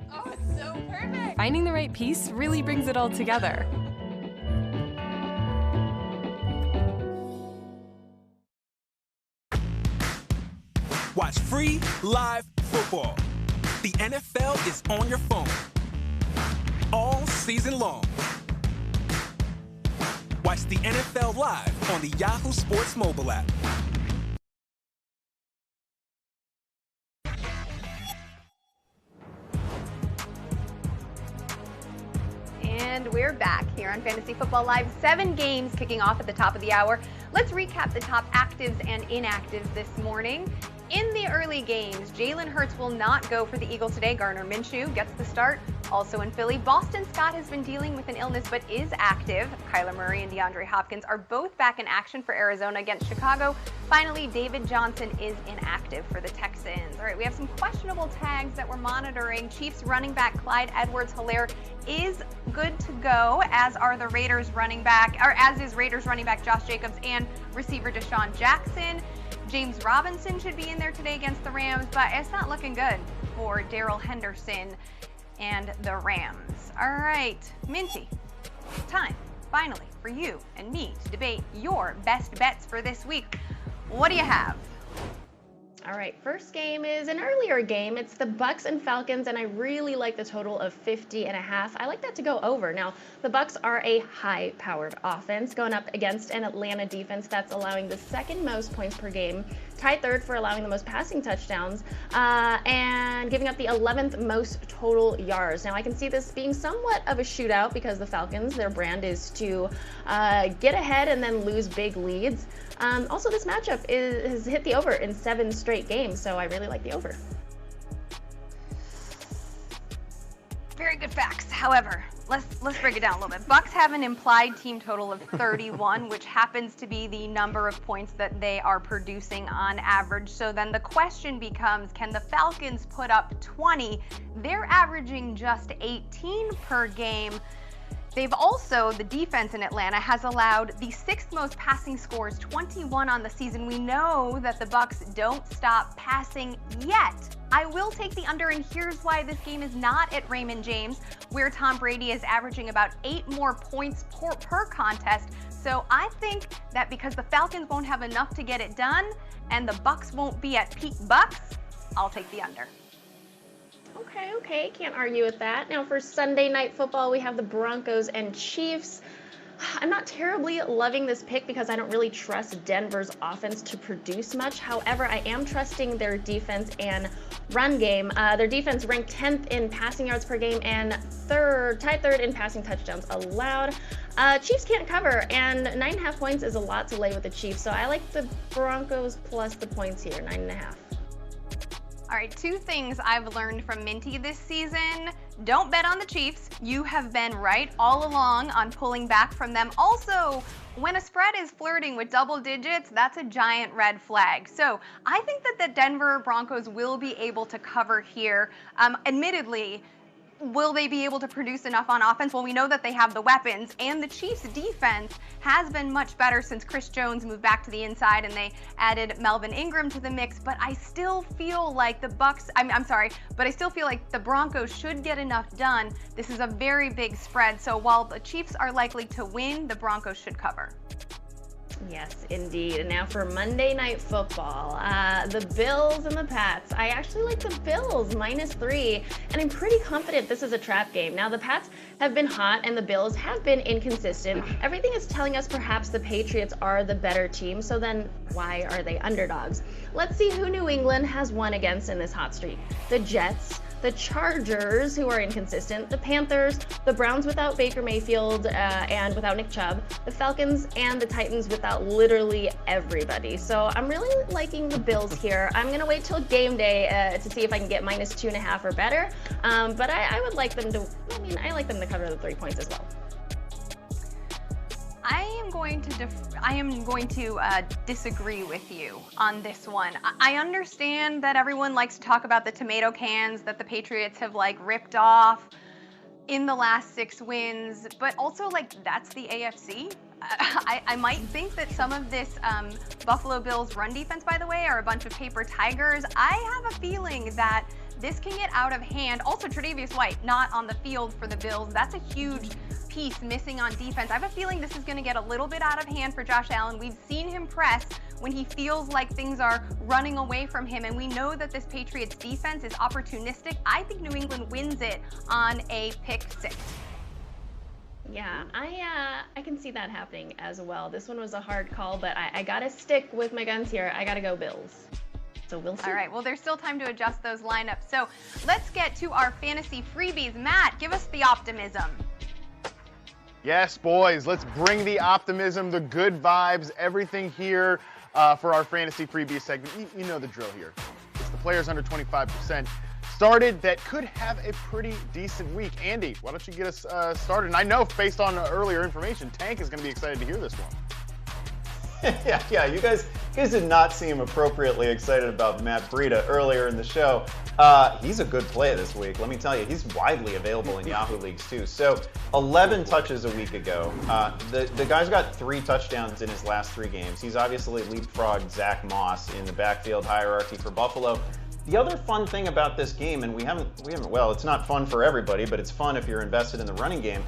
Oh, it's so perfect. Finding the right piece really brings it all together. Watch free live football. The NFL is on your phone all season long. Watch the NFL live on the Yahoo Sports mobile app. And we're back here on Fantasy Football Live. 7 games kicking off at the top of the hour. Let's recap the top actives and inactives this morning. In the early games, Jalen Hurts will not go for the Eagles today. Gardner Minshew gets the start. Also in Philly, Boston Scott has been dealing with an illness but is active. Kyler Murray and DeAndre Hopkins are both back in action for Arizona against Chicago. Finally, David Johnson is inactive for the Texans. All right, we have some questionable tags that we're monitoring. Chiefs running back Clyde Edwards-Helaire is good to go, as are the Raiders running back, or as is Raiders running back Josh Jacobs and receiver Deshaun Jackson. James Robinson should be in there today against the Rams, but it's not looking good for Darrell Henderson and the Rams. All right, Minty, time finally for you and me to debate your best bets for this week. What do you have? All right, first game is an earlier game. It's the Bucks and Falcons, and I really like the total of 50.5. I like that to go over. Now, the Bucks are a high-powered offense going up against an Atlanta defense that's allowing the second most points per game, tied third for allowing the most passing touchdowns, and giving up the 11th most total yards. Now, I can see this being somewhat of a shootout because the Falcons, their brand is to get ahead and then lose big leads. Also, this matchup has hit the over in 7 straight games, so I really like the over. Very good facts. However, let's break it down a little bit. Bucks have an implied team total of 31, which happens to be the number of points that they are producing on average. So then the question becomes, can the Falcons put up 20? They're averaging just 18 per game. They've also, the defense in Atlanta has allowed the 6th most passing scores, 21 on the season. We know that the Bucks don't stop passing yet. I will take the under, and here's why this game is not at Raymond James, where Tom Brady is averaging about 8 more points per contest. So I think that because the Falcons won't have enough to get it done, and the Bucks won't be at peak Bucks, I'll take the under. Okay, can't argue with that. Now for Sunday Night Football, we have the Broncos and Chiefs. I'm not terribly loving this pick because I don't really trust Denver's offense to produce much. However, I am trusting their defense and run game. Their defense ranked 10th in passing yards per game and tied third in passing touchdowns allowed. Chiefs can't cover, and 9.5 points is a lot to lay with the Chiefs, so I like the Broncos plus the points here, 9.5. All right, 2 things I've learned from Minty this season. Don't bet on the Chiefs. You have been right all along on pulling back from them. Also, when a spread is flirting with double digits, that's a giant red flag. So I think that the Denver Broncos will be able to cover here. Admittedly, will they be able to produce enough on offense? Well, we know that they have the weapons, and the Chiefs' defense has been much better since Chris Jones moved back to the inside and they added Melvin Ingram to the mix. But I still feel like the I still feel like the Broncos should get enough done. This is a very big spread, so while the Chiefs are likely to win, the Broncos should cover. Yes, indeed. And now for Monday Night Football, the Bills and the Pats. I actually like the Bills, -3, and I'm pretty confident this is a trap game. Now, the Pats have been hot and the Bills have been inconsistent. Everything is telling us perhaps the Patriots are the better team, so then why are they underdogs? Let's see who New England has won against in this hot streak. The Jets, the Chargers, who are inconsistent, the Panthers, the Browns without Baker Mayfield and without Nick Chubb, the Falcons, and the Titans without literally everybody. So I'm really liking the Bills here. I'm going to wait till game day to see if I can get -2.5 or better. But I would like them to, I like them to cover the 3 points as well. I am going to disagree with you on this one. I understand that everyone likes to talk about the tomato cans that the Patriots have ripped off in the last 6 wins, but also that's the AFC. I might think that some of this Buffalo Bills run defense, by the way, are a bunch of paper tigers. I have a feeling that this can get out of hand. Also, Tre'Davious White not on the field for the Bills. That's a huge piece missing on defense. I have a feeling this is going to get a little bit out of hand for Josh Allen. We've seen him press when he feels like things are running away from him, and we know that this Patriots defense is opportunistic. I think New England wins it on a pick 6. Yeah, I can see that happening as well. This one was a hard call, but I gotta stick with my guns here. I gotta go Bills. So we'll see. All right, well, there's still time to adjust those lineups. So let's get to our fantasy freebies. Matt, give us the optimism. Yes, boys, let's bring the optimism, the good vibes, everything here for our fantasy freebies segment. You know the drill here. It's the players under 25% started that could have a pretty decent week. Andy, why don't you get us started? And I know based on earlier information, Tank is going to be excited to hear this one. Yeah, you guys did not seem appropriately excited about Matt Breida earlier in the show. He's a good play this week. Let me tell you, he's widely available in Yahoo leagues too. So 11 touches a week ago. The guy's got 3 touchdowns in his last 3 games. He's obviously leapfrogged Zach Moss in the backfield hierarchy for Buffalo. The other fun thing about this game, and we haven't, well, it's not fun for everybody, but it's fun if you're invested in the running game.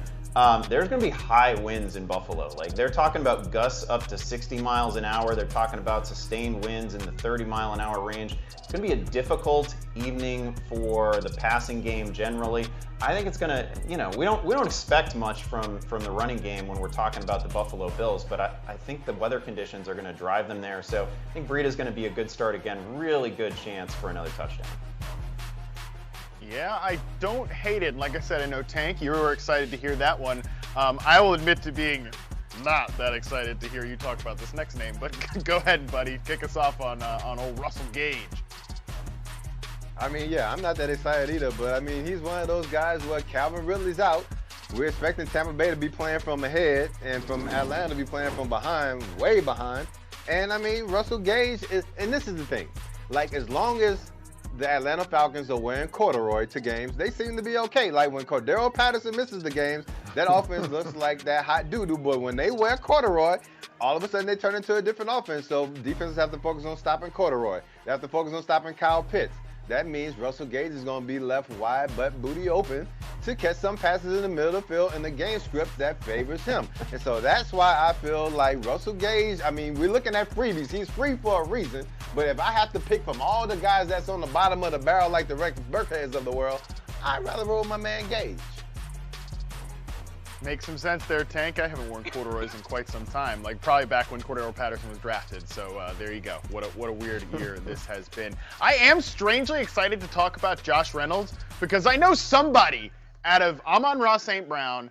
There's going to be high winds in Buffalo. They're talking about gusts up to 60 miles an hour. They're talking about sustained winds in the 30-mile-an-hour range. It's going to be a difficult evening for the passing game generally. I think it's going to, we don't expect much from the running game when we're talking about the Buffalo Bills, but I think the weather conditions are going to drive them there. So I think Breida's going to be a good start again. Really good chance for another touchdown. Yeah, I don't hate it. Like I said, I know, Tank, you were excited to hear that one. I will admit to being not that excited to hear you talk about this next name, but go ahead, buddy. Kick us off on old Russell Gage. I mean, yeah, I'm not that excited either, but I mean, he's one of those guys where Calvin Ridley's out. We're expecting Tampa Bay to be playing from ahead and from Atlanta to be playing from behind, way behind. And I mean, Russell Gage is, and this is the thing, as long as the Atlanta Falcons are wearing corduroy to games, they seem to be okay. Like when Cordero Patterson misses the games, that offense looks like that hot doo-doo. But when they wear corduroy, all of a sudden they turn into a different offense. So defenses have to focus on stopping corduroy. They have to focus on stopping Kyle Pitts. That means Russell Gage is going to be left wide butt booty open to catch some passes in the middle of the field in the game script that favors him. And so that's why I feel like Russell Gage, I mean, we're looking at freebies. He's free for a reason. But if I have to pick from all the guys that's on the bottom of the barrel like the Rex Burkheads of the world, I'd rather roll my man Gage. Makes some sense there, Tank. I haven't worn corduroys in quite some time, like probably back when Cordero Patterson was drafted. So there you go. What a weird year this has been. I am strangely excited to talk about Josh Reynolds because I know somebody out of Amon-Ra St. Brown,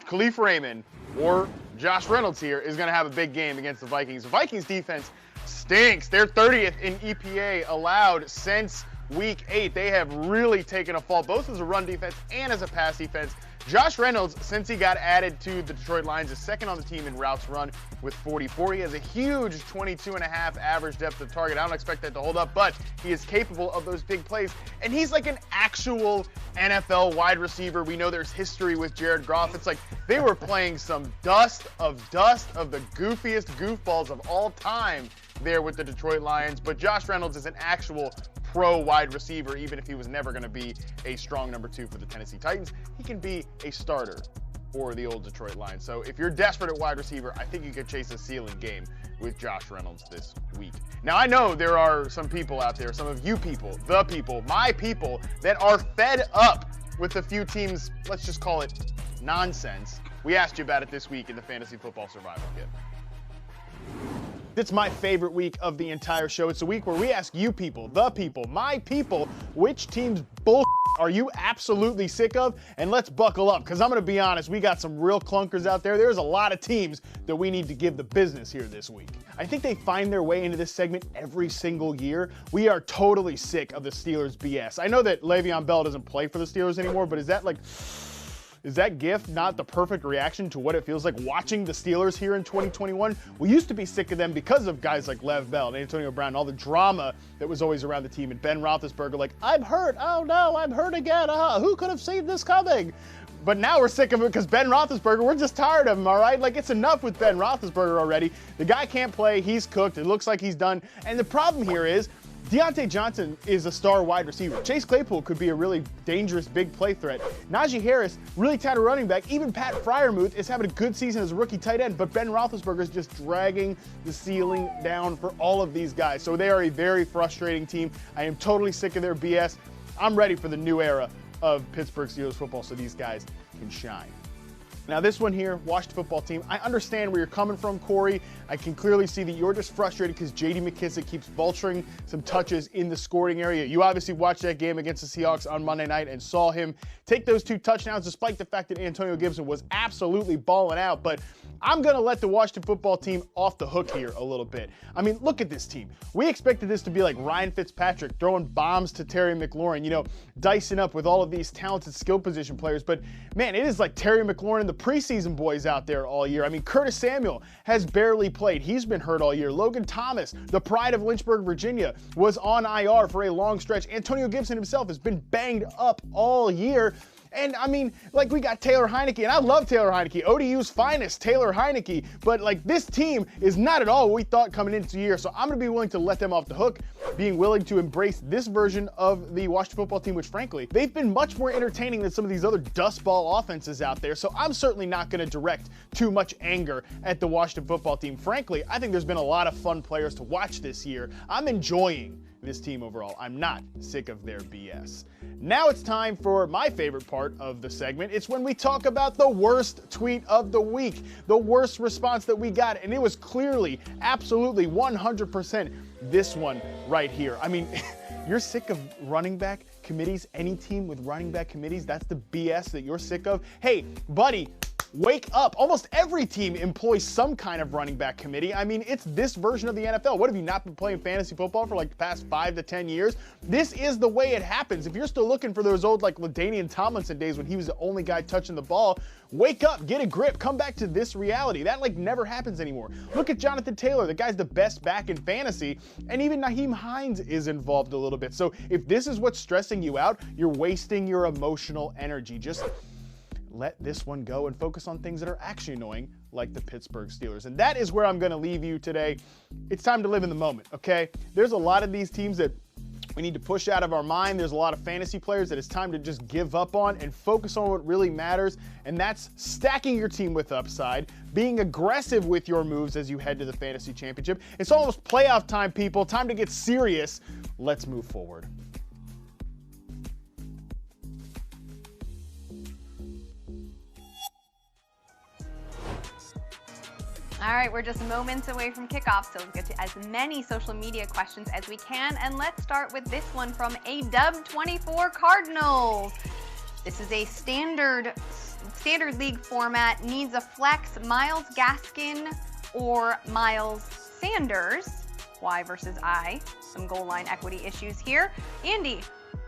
Khalif Raymond, or Josh Reynolds here is going to have a big game against the Vikings. The Vikings defense stinks. They're 30th in EPA allowed since Week 8. They have really taken a fall, both as a run defense and as a pass defense. Josh Reynolds, since he got added to the Detroit Lions, is second on the team in routes run with 44. He has a huge 22.5 average depth of target. I don't expect that to hold up, but he is capable of those big plays. And he's like an actual NFL wide receiver. We know there's history with Jared Goff. It's like they were playing some dust of the goofiest goofballs of all time there with the Detroit Lions. But Josh Reynolds is an actual pro wide receiver. Even if he was never going to be a strong number 2 for the Tennessee Titans, he can be a starter for the old Detroit Lions. So if you're desperate at wide receiver, I think you could chase a ceiling game with Josh Reynolds this week. Now, I know there are some people out there, some of you people, the people, my people, that are fed up with a few teams, let's just call it nonsense. We asked you about it this week in the Fantasy Football Survival Kit. It's my favorite week of the entire show. It's a week where we ask you people, the people, my people, which team's bull are you absolutely sick of? And let's buckle up, because I'm going to be honest, we got some real clunkers out there. There's a lot of teams that we need to give the business here this week. I think they find their way into this segment every single year. We are totally sick of the Steelers BS. I know that Le'Veon Bell doesn't play for the Steelers anymore, but is that gift not the perfect reaction to what it feels like watching the Steelers here in 2021? We used to be sick of them because of guys like Lev Bell and Antonio Brown, all the drama that was always around the team, and Ben Roethlisberger like, I'm hurt, oh no, I'm hurt again, who could have seen this coming? But now we're sick of it because Ben Roethlisberger, we're just tired of him, all right? Like, it's enough with Ben Roethlisberger already. The guy can't play, he's cooked, it looks like he's done. And the problem here is, Deontay Johnson is a star wide receiver. Chase Claypool could be a really dangerous big play threat. Najee Harris, really talented running back. Even Pat Freiermuth is having a good season as a rookie tight end, but Ben Roethlisberger is just dragging the ceiling down for all of these guys. So they are a very frustrating team. I am totally sick of their BS. I'm ready for the new era of Pittsburgh Steelers football so these guys can shine. Now this one here, Washington football team, I understand where you're coming from, Corey. I can clearly see that you're just frustrated because J.D. McKissic keeps vulturing some touches in the scoring area. You obviously watched that game against the Seahawks on Monday night and saw him take those 2 touchdowns despite the fact that Antonio Gibson was absolutely balling out. But I'm going to let the Washington football team off the hook here a little bit. I mean, look at this team. We expected this to be like Ryan Fitzpatrick throwing bombs to Terry McLaurin, dicing up with all of these talented skill position players. But, man, it is like Terry McLaurin and the preseason boys out there all year. I mean, Curtis Samuel has barely played. He's been hurt all year. Logan Thomas, the pride of Lynchburg, Virginia, was on IR for a long stretch. Antonio Gibson himself has been banged up all year. And I mean, like, we got Taylor Heineke, and I love Taylor Heineke, ODU's finest, Taylor Heineke, but like, this team is not at all what we thought coming into the year, so I'm going to be willing to let them off the hook, being willing to embrace this version of the Washington football team, which frankly, they've been much more entertaining than some of these other dustball offenses out there, so I'm certainly not going to direct too much anger at the Washington football team. Frankly, I think there's been a lot of fun players to watch this year. I'm enjoying this team overall. I'm not sick of their BS. Now it's time for my favorite part of the segment. It's when we talk about the worst tweet of the week, the worst response that we got, and it was clearly, absolutely, 100% this one right here. I mean, you're sick of running back committees? Any team with running back committees, that's the BS that you're sick of? Hey, buddy, wake up. Almost every team employs some kind of running back committee. I mean, it's this version of the NFL. What, have you not been playing fantasy football for like the past 5 to 10 years? This is the way it happens. If you're still looking for those old like LaDainian Tomlinson days when he was the only guy touching the ball, wake up, get a grip, come back to this reality. That like never happens anymore. Look at Jonathan Taylor. The guy's the best back in fantasy, and even Nyheim Hines is involved a little bit. So if this is what's stressing you out, you're wasting your emotional energy. Just let this one go and focus on things that are actually annoying, like the Pittsburgh Steelers. And that is where I'm going to leave you today. It's time to live in the moment, okay? There's a lot of these teams that we need to push out of our mind. There's a lot of fantasy players that it's time to just give up on and focus on what really matters, and that's stacking your team with upside, being aggressive with your moves as you head to the fantasy championship. It's almost playoff time, people. Time to get serious. Let's move forward. All right, we're just moments away from kickoff, so let's get to as many social media questions as we can. And let's start with this one from a Dub24 Cardinals. This is a standard league format, needs a flex, Myles Gaskin or Miles Sanders. Y versus I, some goal line equity issues here. Andy,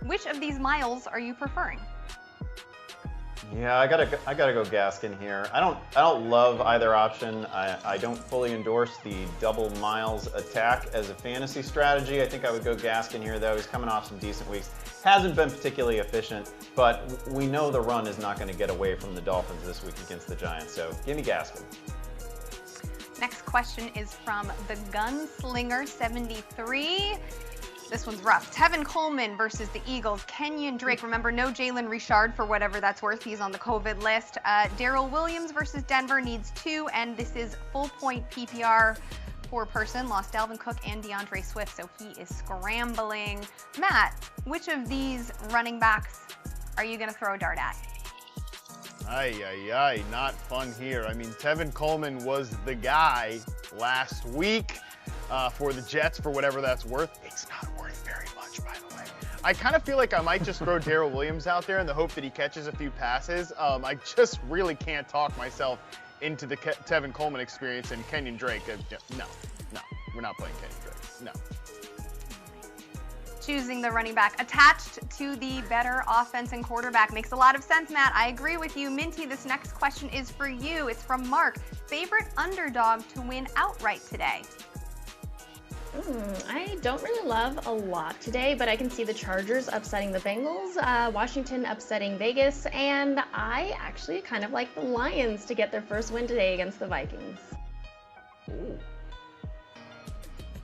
which of these Miles are you preferring? Yeah, I gotta go Gaskin here. I don't love either option. I don't fully endorse the double Miles attack as a fantasy strategy. I think I would go Gaskin here, though. He's coming off some decent weeks. Hasn't been particularly efficient, but we know the run is not going to get away from the Dolphins this week against the Giants. So give me Gaskin. Next question is from the Gunslinger 73. This one's rough. Tevin Coleman versus the Eagles. Kenyon Drake. Remember, no Jalen Richard for whatever that's worth. He's on the COVID list. Darrell Williams versus Denver needs 2, and this is full point PPR for person. Lost Dalvin Cook and DeAndre Swift, so he is scrambling. Matt, which of these running backs are you going to throw a dart at? Not fun here. I mean, Tevin Coleman was the guy last week for the Jets for whatever that's worth. It's not worth very much, by the way. I kind of feel like I might just throw Darrell Williams out there in the hope that he catches a few passes. I just really can't talk myself into the Tevin Coleman experience and Kenyon Drake. No, we're not playing Kenyon Drake. No. Choosing the running back attached to the better offense and quarterback makes a lot of sense, Matt. I agree with you. Minty, this next question is for you. It's from Mark. Favorite underdog to win outright today? I don't really love a lot today, but I can see the Chargers upsetting the Bengals, Washington upsetting Vegas, and I actually kind of like the Lions to get their first win today against the Vikings. Ooh.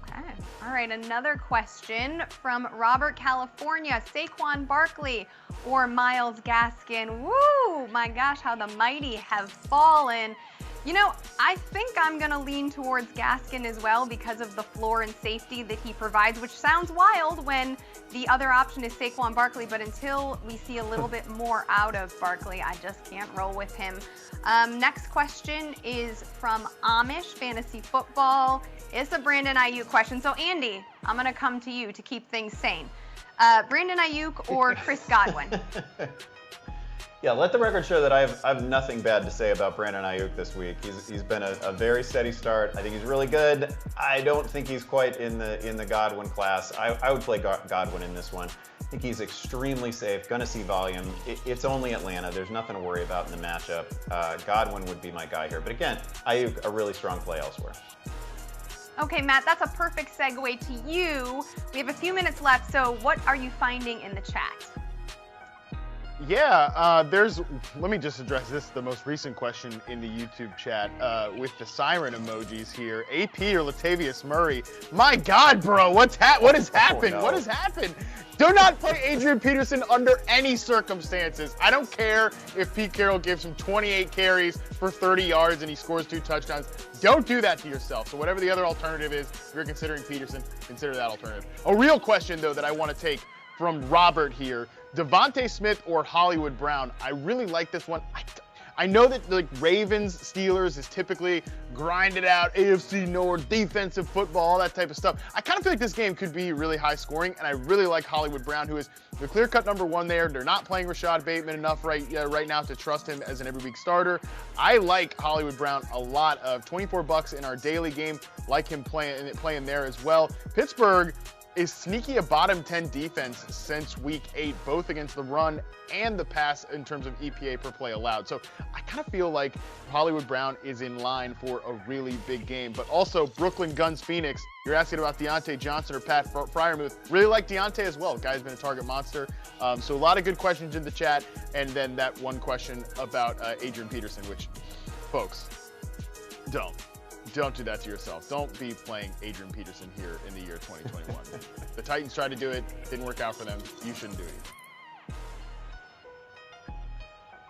Okay. All right, another question from Robert California. Saquon Barkley or Myles Gaskin? Woo! My gosh, how the mighty have fallen. You know, I think I'm going to lean towards Gaskin as well because of the floor and safety that he provides, which sounds wild when the other option is Saquon Barkley, but until we see a little bit more out of Barkley, I just can't roll with him. Next question is from Amish Fantasy Football. It's a Brandon Ayuk question. So, Andy, I'm going to come to you to keep things sane. Brandon Ayuk or Chris Godwin? Yeah, let the record show that I have nothing bad to say about Brandon Ayuk this week. He's been a very steady start. I think he's really good. I don't think he's quite in the Godwin class. I would play Godwin in this one. I think he's extremely safe, gonna see volume. It's only Atlanta. There's nothing to worry about in the matchup. Godwin would be my guy here. But again, Ayuk, a really strong play elsewhere. Okay, Matt, that's a perfect segue to you. We have a few minutes left, so what are you finding in the chat? Yeah, let me just address this, the most recent question in the YouTube chat with the siren emojis here. AP or Latavius Murray? My God, bro, what has happened? No. What has happened? Do not play Adrian Peterson under any circumstances. I don't care if Pete Carroll gives him 28 carries for 30 yards and he scores 2 touchdowns. Don't do that to yourself. So whatever the other alternative is, if you're considering Peterson, consider that alternative. A real question, though, that I want to take from Robert here. Devontae Smith or Hollywood Brown? I really like this one. I know that like Ravens, Steelers is typically grinded out AFC North defensive football, all that type of stuff. I kind of feel like this game could be really high scoring, and I really like Hollywood Brown, who is the clear-cut number one there. They're not playing Rashad Bateman enough right now to trust him as an every week starter. I like Hollywood Brown a lot. Of $24 in our daily game, like him playing there as well. Pittsburgh is sneaky a bottom 10 defense since week 8, both against the run and the pass in terms of EPA per play allowed. So I kind of feel like Hollywood Brown is in line for a really big game. But also Brooklyn Guns Phoenix. You're asking about Deontay Johnson or Pat Fryermuth. Really like Deontay as well. Guy's been a target monster. So a lot of good questions in the chat. And then that one question about Adrian Peterson, which, folks, don't do that to yourself. Don't be playing Adrian Peterson here in the year 2021. The Titans tried to do it. Didn't work out for them. You shouldn't do it.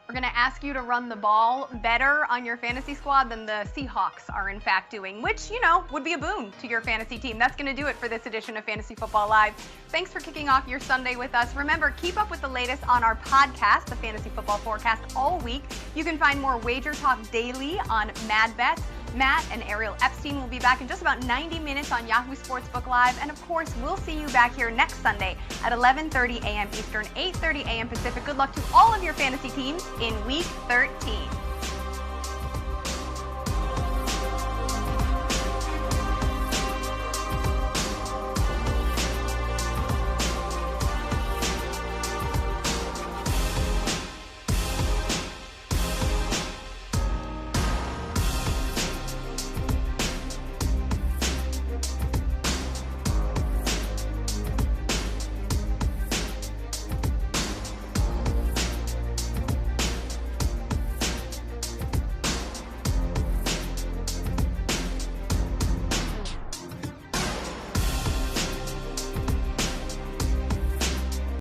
We're going to ask you to run the ball better on your fantasy squad than the Seahawks are in fact doing, which, you know, would be a boon to your fantasy team. That's going to do it for this edition of Fantasy Football Live. Thanks for kicking off your Sunday with us. Remember, keep up with the latest on our podcast, the Fantasy Football Forecast, all week. You can find more Wager Talk daily on Mad Bets. Matt and Ariel Epstein will be back in just about 90 minutes on Yahoo Sportsbook Live. And of course, we'll see you back here next Sunday at 11:30 a.m. Eastern, 8:30 a.m. Pacific. Good luck to all of your fantasy teams in Week 13.